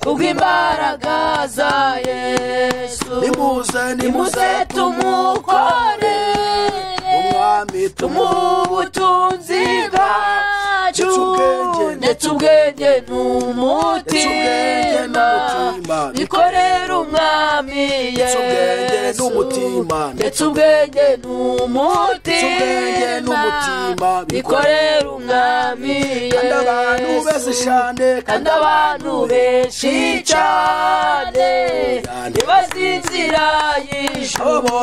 kubw'imbaraga za Yesu. Nimuze tumukore, tumuhe ubutunzi bwacu ndetse ubwenge n'umutima, bikorera umwami Yesu ndetse ubwenge n'umutima, bikorera umwami Yesu. Kandi abantu benshi cyane ntibazinzira y'ijuru,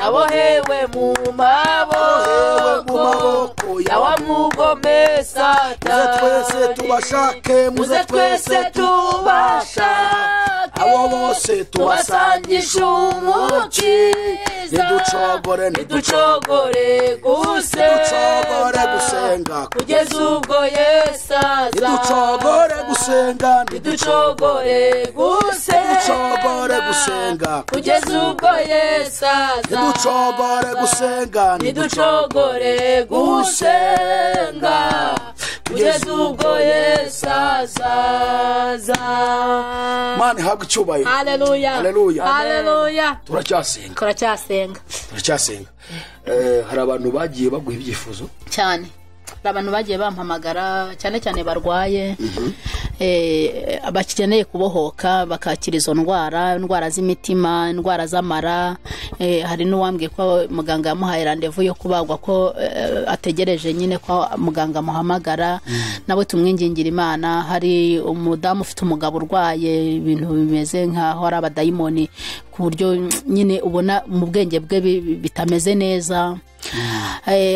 abohewe mu maboko y'abamugome Satani, muze twese tubashake, abo bose tubasangisha umukiza niducogore niducogore gusenga kugeza ubwo Yesu aza niducogore gusenga niducogore gusenga kugeza ubwo Yesu aza niducogore gusenga niducogore gusenga kugeza ubwo Yesu azaza. Mana habwa icyubahiro. Haleluya. Haleluya. Turacyasenga. Hari abantu bagiye baguha ibyifuzo cyane. Abantu bagiye bampamagara cyane cyane barwaye bakeneye kubohoka bakakira izo ndwara z'imitima, indwara z'amara. Hari n'uwambwiye ko muganga yamuhaye randevu yo kubagwa ko ategereje nyine ko muganga muhamagara nawe tumwingingira Imana. Hari umudamu ufite umugabo urwaye ibintu bimeze nkaho ari abadayimoni ku buryo nyine ubona mu bwenge bwe bitameze neza.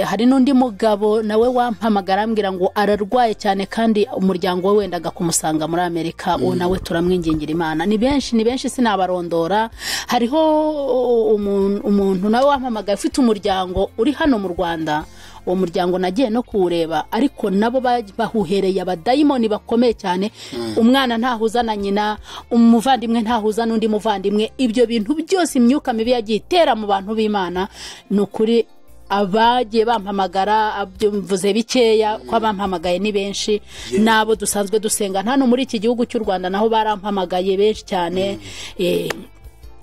Hari n'undi mugabo nawe wampamagara ambwira ngo ararwaye cyane kandi umuryango we wendaga kumusanga muri Amerika. Uwo nawe turamwingingira Imana. Ni benshi sinabarondora. Hariho umuntu nawe wampamagara ufite umuryango uri hano mu Rwanda. Uwo muryango nagiye no kuwureba ariko nabo bahuhereye abadayimoni bakomeye cyane. Umwana ntahuza na nyina, umuvandimwe ntahuza n'undi muvandimwe. Ibyo bintu byose imyuka mibi yagiye itera mu bantu b'Imana. Nukuri abagiye bampamagara mvuze bikeya ko abampamagaye ni benshi nabo dusanzwe dusenga hano muri iki gihugu cy'u Rwanda naho barampamagaye benshi cyane.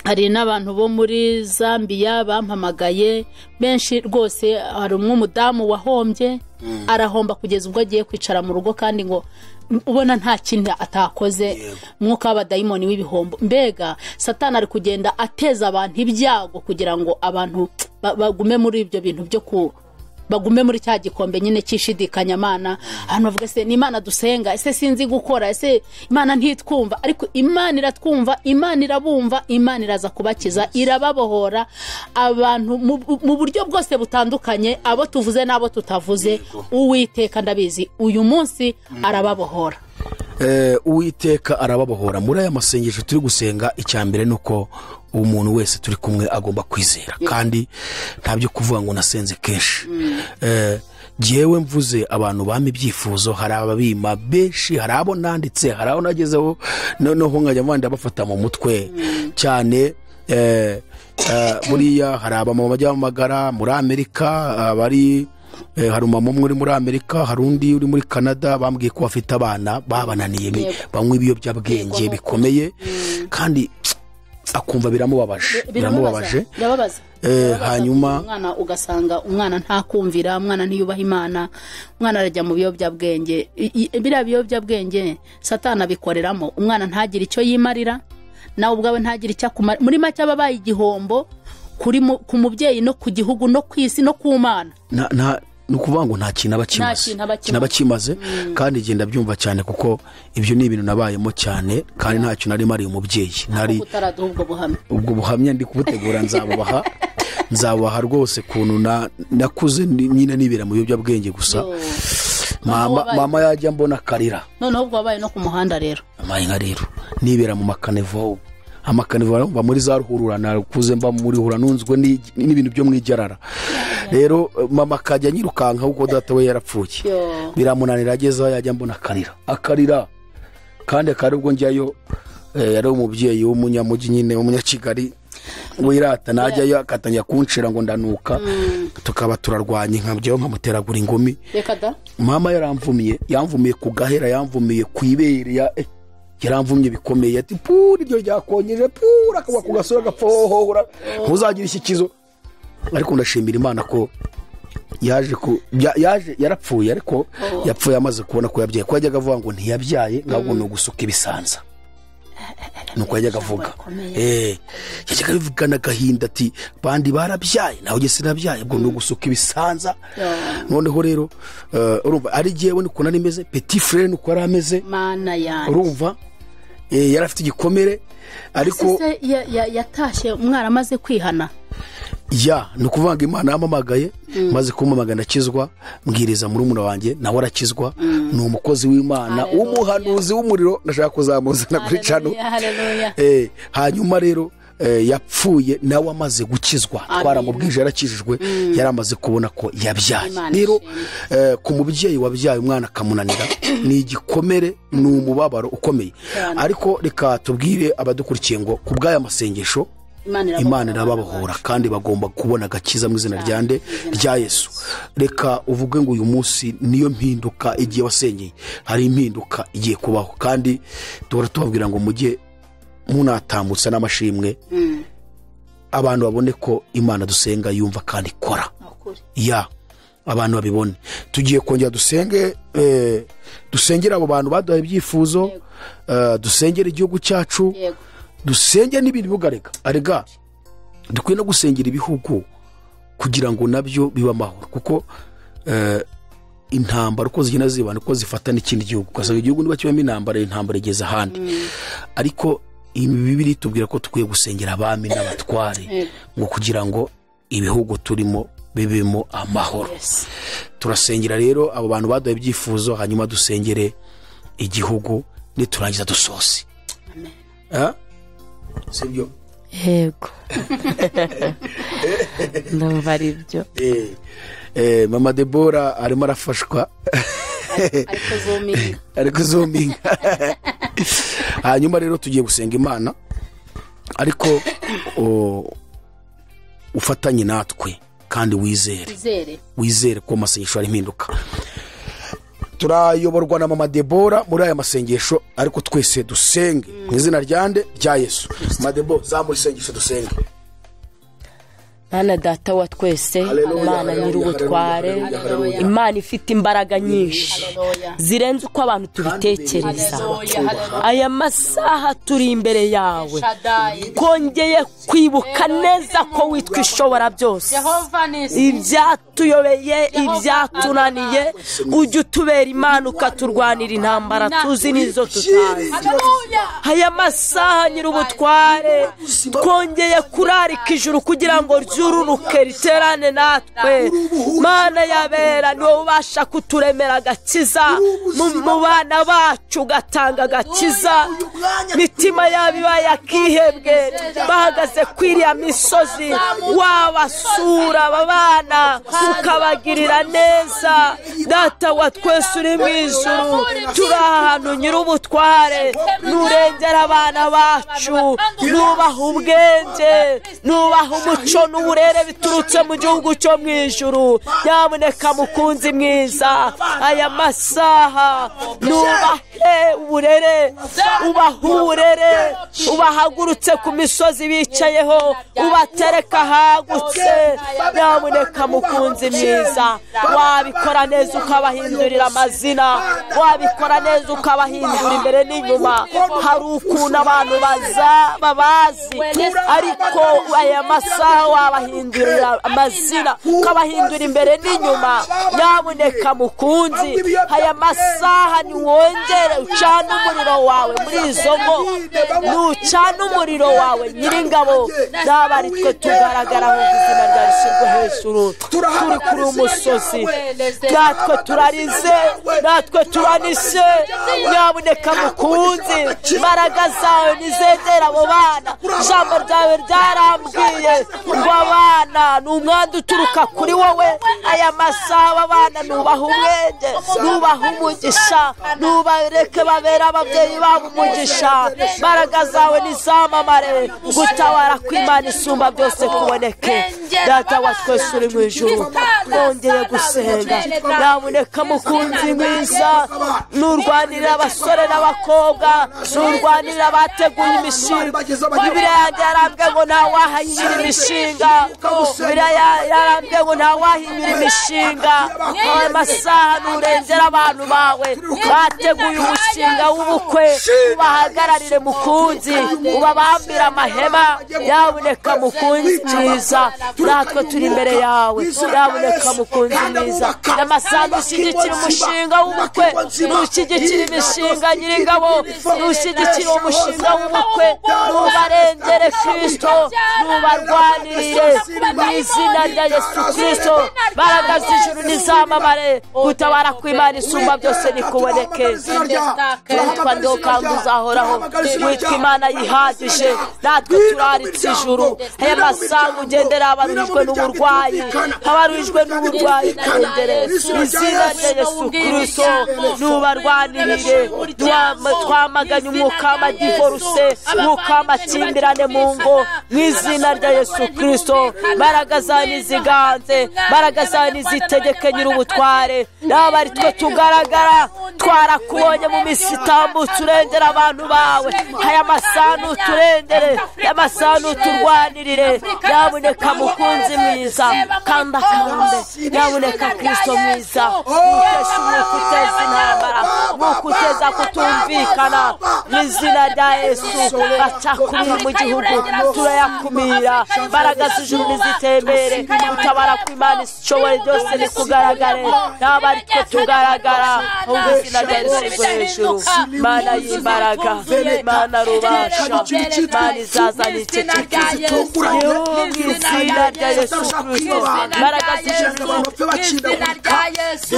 Hari n'abantu bo muri Zambia bampamagaye benshi rwose. Hari umudamu wahombye arahomba kugeza ubwo agiye kwicara mu rugo kandi ngo ubona nta kintu atakoze. Mwuka w'abadayimoni w'ibihombo. Mbega Satani ari kugenda ateza abantu ibyago kugira ngo abantu bagume muri ibyo bintu byo bagume muri cya gikombe nyine cyishidikanya Mana. Abantu bavuga se ni Imana dusenga, ese sinzi gukora, ese Imana ntitwumva. Ariko Imana iratwumva, Imana irabumva, Imana iraza kubakiza, irababohora abantu mu buryo bwose butandukanye, abo tuvuze n'abo tutavuze. Uwiteka ndabizi uyu munsi arababohora. Uwiteka arababohora. Muri aya masengesho turi gusenga, icyambere nuko umuntu wese turi kumwe agomba kwizera kandi ntabyo kuvuga ngo nasenze kenshi. Jewe mvuze abantu bami byifuzo, hari ababima benshi, hari abo nanditse, hari abo nagezeho noneho nkajya mvanda bafata mu mutwe cyane. Buriya hari abamama bajya bamagara muri Amerika, bari hari umama umwe uri muri Amerika, hari undi uri muri Canada bambwiye ko bafite abana babananiye banywa ibiyobyabwenge bikomeye kandi akumva biramubabaje. Hanyuma umwana ugasanga umwana ntakumvira, umwana ntiyubaha Imana, umwana arajya mu biyobyabwenge. Biriya biyobyabwenge Satani abikoreramo, umwana ntagira icyo yimarira nawe ubwawe ntagira icyo akumara. Muri make ababaye igihombo ku mubyeyi no ku gihugu no ku isi no ku Mana. Nukuvuga ngo nta kintu aba kimaze kandi genda byumva cyane kuko ibyo ni ibintu nabayemo cyane kandi nta kintu nari mari umubyeyi. Nari ubwo buhamya ndi kubutegura nzabaha rwose kuntu nakuze nyine nibera mu biyobyabwenge gusa. Mama yajya mbona karira. Noneho ubwo wabaye no ku muhanda rero. Amaye rero nibera mu makanevo. Amakanevo mba muri za ruhurura, nakuze mba muri hura nunzwe n'ibintu byo mwigerara. Rero mama kajya nyirukanka uko data we yarapfuye. Biramunanira ageza yajya mbona akarira kandi ubwo njyayo yari umubyeyi w'umunyamujyi nyine w'umunyakigali wirata. Najyayo akatanya kunshira ngo ndanuka, tukaba turarwanya nkabyo nkamuteragura ingumi. Mama yamvumiye ku gahera, yamvumiye ku ibere yaramvumye bikomeye ati puri iryo ryakonyeje pura akaba ku gasura gapfohora ntuzagira ikikizo. Ariko ndashimira Imana ko yaje yarapfuye, ariko yapfuye amaze kubona ko yabyaye. Ko yajyaga avuga ngo ntiyabyaye ngabwo no gusuka ibisanza, nuko yajyaga avuga. Yajyaga bivugana gahinda ati bandi barabyaye naho je sinabyaye ubwo no gusuka ibisanza. Noneho rero urumva ari jewe niko nari meze, petit frère nuko ari ameze. Mana yanjye urumva yarafite igikomere ariko yatashye umwara amaze kwihana. ni ukuvuga ngo Imana yampamagaye maze kumpamagara ndakizwa, mbwiriza murumuna wanjye nawe arakizwa, ni umukozi w'Imana w'umuhanuzi w'umuriro, ndashaka kuzamuzana kuri cano. Hanyuma rero yapfuye nawe amaze gukizwa, twaramubwije yarakijijwe, yari amaze kubona ko yabyaye. Rero ku mubyeyi wabyaye umwana akamunanira ni igikomere, ni umubabaro ukomeye. Ariko reka tubwire abadukurikiye ngo ku bw'aya masengesho Imana irababohora kandi bagomba kubona agakiza mu izina rya Yesu. Reka uvuge ngo uyu munsi niyo mpinduka igiye wasengeye, hari impinduka igiye kubaho, kandi duhora tubabwira ngo mujye munatambutsa n'amashimwe, abantu babone ko Imana dusenga yumva kandi ikora. Abantu babibone. Tugiye kongera dusengera abo bantu baduhaye ibyifuzo, dusengera igihugu cyacu, dusenge n'ibindi bihugu. Arega dukwiye no gusengera ibihugu kugira ngo nabyo bibe amahoro, kuko intambara uko zigenda zibana uko zifata n'ikindi gihugu, ugasanga igihugu niba kibamo intambara igeze ahandi. Ariko Bibiri tubwira ko tukwiye gusengera abami n'abatware ngo kugira ngo ibihugu turimo bibemo amahoro. Turasengera rero abo bantu baduhaye ibyifuzo, hanyuma dusengere igihugu, niturangiza dusoze. Sibyo? Yego. Ndumva ari byo. Mama Deborah arimo arafashwa, ariko zominga. Hanyuma rero tugiye gusenga Imana, ariko ufatanye natwe kandi wizere ko amasengesho ari impinduka. Turayoborwa na Mama Deborah muri aya masengesho, ariko twese dusenge mu izina rya Yesu. Mama Deborah, zamura isengesho dusenge. Mana Data wa twese, Imana nyir'ubutware, Imana ifite imbaraga nyinshi zirenze uko abantu tubitekereza. Aya masaha turi imbere yawe, kongeye kwibuka neza ko witwa ishobora byose. Ibyatuyobeye, ibyatunaniye, ujye utubera Imana ukaturwanira intambara tuzi n'izo tutazi. Aya masaha nyir'ubutware, twongeye kurarika ijuru kugira ngo ryururuke riterane natwe. Mana yabera, niwe ubasha kuturemera agakiza mu bana bacu, ugatanga agakiza. Mitima yabo iba yakihebwe, bahagaze kwiriya misozi, wabasura aba bana ukabagirira neza. Data wa twese uri mu ijuru, turi ahantu nyir'ubutware, nurengera abana bacu, nubaha ubwenge, nubaha umuco n'uburere biturutse mu gihugu cyo mu ijuru. Nyamuneka mukunzi mwiza, aya masaha nubahe uburere, ubahure, ubahagurutse ku misozi bicayeho, ubatereka hagutse. Nyamuneka mukunzi mwiza, wabikora neza ukabahindurira amazina, wabikora neza ukabahindura imbere n'inyuma. Hari ukuntu abantu babazi, ariko aya masaha wabahindurira amazina, ukabahindura imbere n'inyuma. Nyamuneka mukunzi, aya masaha niwongere ucana umuriro wawe muri izo ngo, nucana umuriro wawe Nyiringabo, naba ari twe tugaragara mu izina rya rishyirwe hejuru. Turi kuri umusozi, natwe turarize, natwe turanishe. Nyamuneka mukunzi, imbaraga zawe nizegera abo bana. Ijambo ryawe ryarambwiye ngo abana ni umwanda uturuka kuri wowe. Aya masaha abana nubaha ubwenge, nubaha umugisha, nubareke babera ababyeyi babo umugisha. Imbaraga zawe nizamamare, gutabara kw'Imana isumba byose kuboneke. Data wa twese uri mu ijuru, twongeye gusenga. Nyamuneka mukunzi mwiza, nurwanirira abasore n'abakobwa, nurwanirira abateguye imishinga. Bibiliya yanjye yarambwiye ngo ntawahinyura imishinga, Bibiliya yarambwiye ngo ntawahinyura imishinga. Aya masaha nurengera abantu bawe bateguye umushinga w'ubukwe, ubahagararire mukunzi, ubabambira amahema. Nyamuneka mukunzi mwiza, natwe turi imbere yawe. Nyamuneka nyaboneka mukunzi mwiza n'amasaha ushyigikira umushinga w'ubukwe ntushyigikira imishinga nyiringabo ntushyigikira uwo mushinga w'ubukwe nubarengere Kristo nubarwanirire mu izina rya Yesu Kristo baragaza ijuru nizamamare gutabara kw'Imana isumba byose nikuboneke witwa ndokanga uzahoraho witwa Imana yihagije natwe turaritse ijuru aya masaha ugendera abarurijwe n'uburwayi abarurijwe n'uburwayi narengere izina rya Yesu Kristo nubarwanirire twamaganye umwuka w'amadivoruse umwuka w'amakimbirane mu ngo mu izina rya Yesu Kristo baragazana iziganze baragazana izitegeke nyir'ubutware naba ari twe tugaragara twarakubonye mu misi itambutse urengera abantu bawe aya masanu turengere aya masanu turwanirire nyaboneka mukunzi mwiza kanda kande nyaboneka Kristo mwiza ukesha umukuteza intambara umukuteza kutumvikana mu izina rya Yesu bacakumira mu gihugu turayakumira baragaza ijuru nizitembere utabara kw'Imana ishoboye byose nikugaragare naba ari twe tugaragara mu izina rya Yesu hejuru Mana y'imbaraga Mana rubasha Mana izazana icyerekezo mu izina rya Yesu Kristo baragaza ijuru izina rya Yesu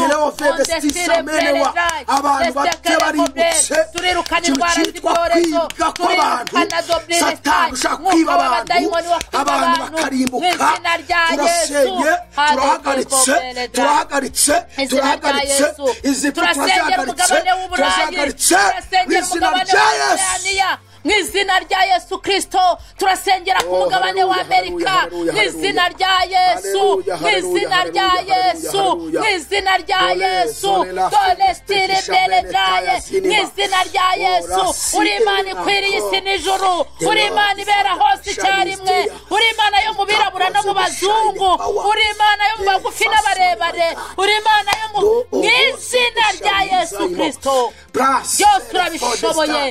abantu bapfe barimbutse turirukana indwara z'ibyorezo turirukana Satani ushaka kwiba abantu bakarimbuka turasenye turahagaritse izi turahagaritse izina rya Yesu mu izina rya Yesu Kristo turasengera ku mugabane wa Amerika mu izina rya Yesu mu izina rya Yesu mu izina rya Yesu dolestire beledaye mu izina rya Yesu uri Imana ikwiriye isi n'ijuru uri Imana ibera hose icyarimwe uri Imana yo mu birabura no mu bazungu uri Imana yo mu bagufi n'abarebare uri Imana yo mu izina rya Yesu Kristo byose turabishoboye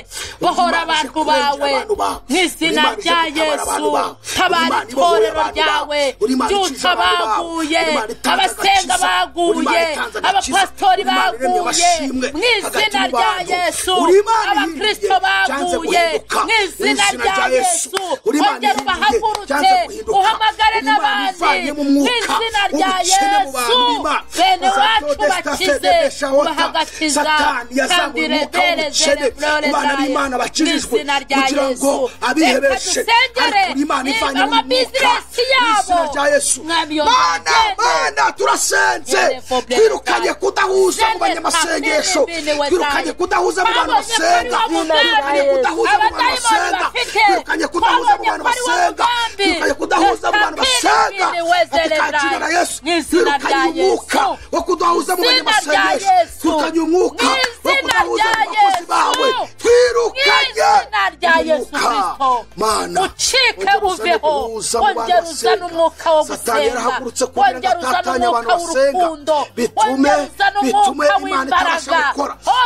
bohora abantu bawe mu izina rya Yesu tabara itorero ryawe byutsa baguye abasenga baguye abapasitori baguye mu izina rya Yesu abakristo baguye mu izina rya Yesu ongera ubahagurutse uhamagare n'abandi mu izina rya Yesu bene wacu bakize ubahagakiza kandi retereze Imana bakijijwe kugira ngo abihebeshe ariko Imana ivanye mu mwuka izina rya Yesu Mana turasenze twirukanye kudahuza mu banyamasengesho twirukanye kudahuza mu bantu basenga twirukanye kudahuza mu bantu basenga twirukanye kudahuza mu bantu basenga twirukanye kudahuza mu bantu basenga tukakira na Yesu twirukanye umwuka wo kudahuza mu banyamasengesho twirukanye umwuka wo kudahuza mu bakozi bawe twirukanye Yesu Kristo ucike uveho wongera uzana umwuka wo gusenga wongera uzana umwuka w'urukundo wongera uzana umwuka w'imbaraga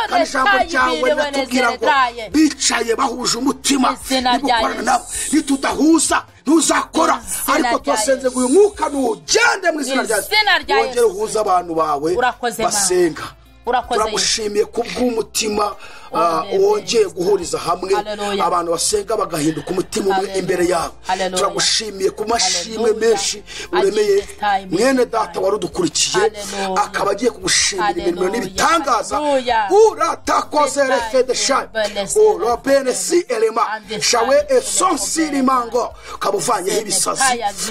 kandi ijambo ryawe riratubwira ngo bicaye bahuje umutima gukorana nabo nitudahuza ntuzakora ariko twasenze ngo uyu mwuka nugende mu izina rya Yesu wongere uhuza abantu bawe basenga turamushimiye kubw'umutima wongeye guhuriza hamwe abantu basenga bagahinduka umutima umwe imbere yabo turagushimiye ku mashimwe menshi uremeye mwene data wari udukurikiye akaba agiye kugushimira imirimo n'ibitangaza uratakoze refede shayi urobene si elema shawe esonsirimango kabuvanyeho ibisazi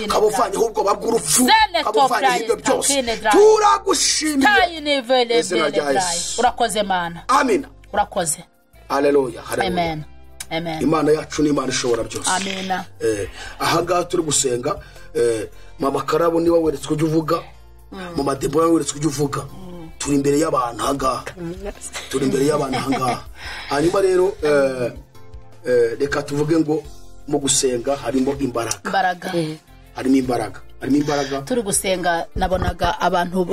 kabuvanyeho ubwoba bw'urupfu kabuvanyeho ibyo byose turagushimiye izina rya Yesu urakoze Mana amina urakoze haleluya amen amen Imana yacu ni Imana ishobora byose amina ahangaha turi gusenga mama Karabo niwe weretswe ujye uvuga mu madebora weretswe ujye uvuga turi imbere y'abantu ahangaha turi imbere y'abantu ahangaha hanyuma rero reka tuvuge ngo mu gusenga harimo imbaraga harimo imbaraga turi gusenga nabonaga abantu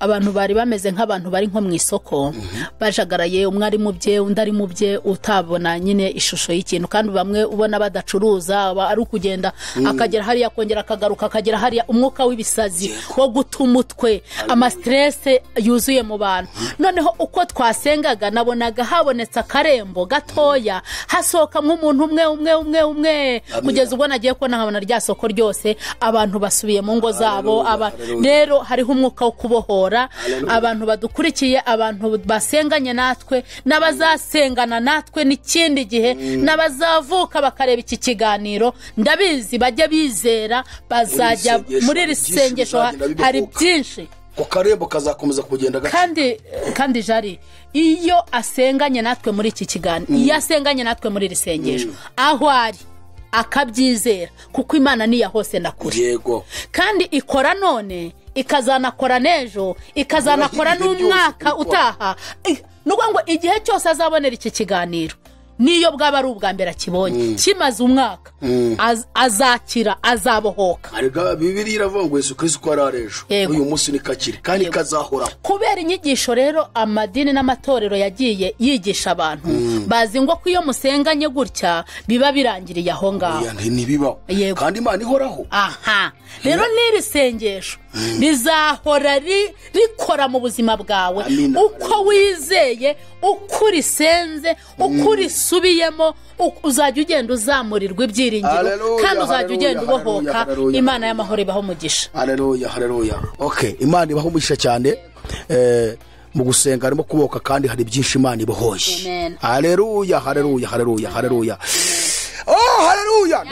abantu bari bameze nk'abantu bari nko mu isoko bajagaraye, umwe ari mu bye undi ari mu bye, utabona nyine ishusho y'ikintu, kandi bamwe ubona badacuruza, ari ukugenda akagera hariya akongera akagaruka, akagera hariya, umwuka w'ibisazi wo guta umutwe, amastrese yuzuye mu bantu. Noneho uko twasengaga nabonaga habonetse akarembo gatoya, hasohoka nk'umuntu umwe kugeza ubwo nagiye kubona nkabona rya soko ryose abantu basubiye mu ngo zabo. Rero hariho umwuka wo kubohora abantu badukurikiye, abantu basenganye natwe n'abazasengana natwe n'ikindi gihe, n'abazavuka bakareba iki kiganiro, ndabizi bajya bizera, bazajya muri risengesho. Hari byinshi ko karembo kazakomeza kugenda kandi jari iyo asenganye natwe muri iki kiganiro, iyo asenganye natwe muri risengesho, aho ari akabyizera, kuko Imana niya hose ndakuri. Yego. Kandi ikora none, ikazanakora nejo, ikazanakora n'umwaka utaha. Nuko ngo igihe cyose azabonera iki kiganiro, niyo bwaba ari ubwa mbere akibonye, kimaze umwaka, azakira, azabohoka. Arega Bibiliya iravuga ngo Yesu Kristo ko ararejo, uyu munsi nikakiri kandi kazahoraho. Kubera inyigisho rero amadini n'amatorero yagiye yigisha abantu, bazi ngo ko iyo musenganye gutya biba birangiriye aho ngaho. Ntibibaho kandi Imana ihoraho. Rero n'iri sengesho rizahora rikora mu buzima bwawe, uko wizeye, uko urisenze, uko urisubiyemo, uzajya ugenda uzamurirwa ibyiringiro, kandi uzajya ugenda ubohoka. Imana y'amahoro ibaho umugisha. Haleluya. Okay, Imana ibaho umugisha cyane. Mu gusenga harimo kubohoka, kandi hari byinshi Imana ibohoye. Haleluya. Oh, haleluya.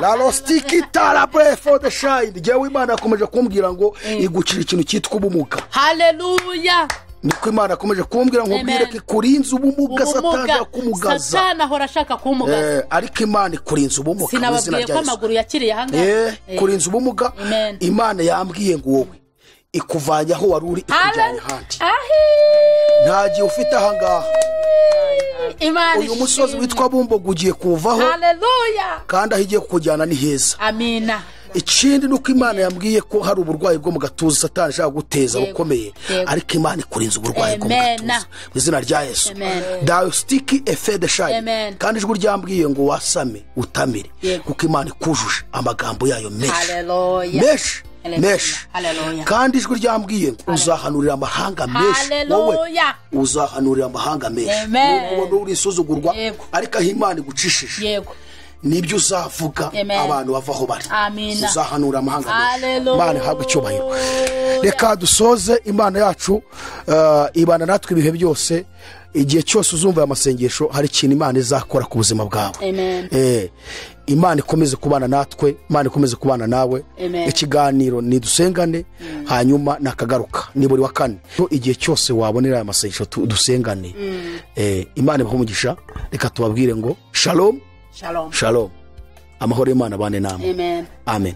La lostiki tarabre for the shine. Jewe Imana yakomeje kumbwira ngo igucira ikintu cyitwa ubumuga. Haleluya. Niko Imana yakomeje kumbwira ngo mbwireke kurinza ubumuga, Satani kumugaza. Satani ahora ashaka kumugaza. Ariko Imana kurinza ubumuga. Sinababwiye ko amaguru yakiriye hanga. Kurinza ubumuga. Imana yambwiye ngo wowe ikuvanya aho wari uri ikujyanye handi. Ntagiye ufite ahangaha. Uyu musozi witwa Bumbogo ugiye kuvaho. Haleluya. Kandi aho igiye kukujyana ni heza. Amina. Ikindi nuko Imana yambwiye ko hari uburwayi bwo mu gatuza Satani ashaka guteza bukomeye, ariko Imana ikurinze uburwayi bwo mu gatuza mu izina rya Yesu. Diagnostic effet de shine. Kandi ijwi ryambwiye ngo wasame utamire, kuko Imana ikujuje amagambo yayo menshi. Kandi ijwi ryambwiye ngo uzahanurira amahanga menshi. Wowe uzahanurira amahanga menshi. Ubona uri isuzugurwa, ariko aho Imana igucishije nibyo uzavuga, abantu bavaho bari. Uzahanura amahanga menshi. Imana ihabwe icyubahiro. Reka dusoze. Imana yacu ibana natwe ibihe byose. Igihe cyose uzumva amasengesho, hari ikintu Imana izakora ku buzima bwawe. Imana ikomeze kubana natwe, Imana ikomeze kubana nawe. Ikiganiro ni dusengane, hanyuma nakagaruka ni buri wa kane. Igihe cyose wabonera aya masengesho dusengane. Imana ibahe umugisha. Reka tubabwire ngo shalom. Amahoro y'Imana bane namwe. Amen.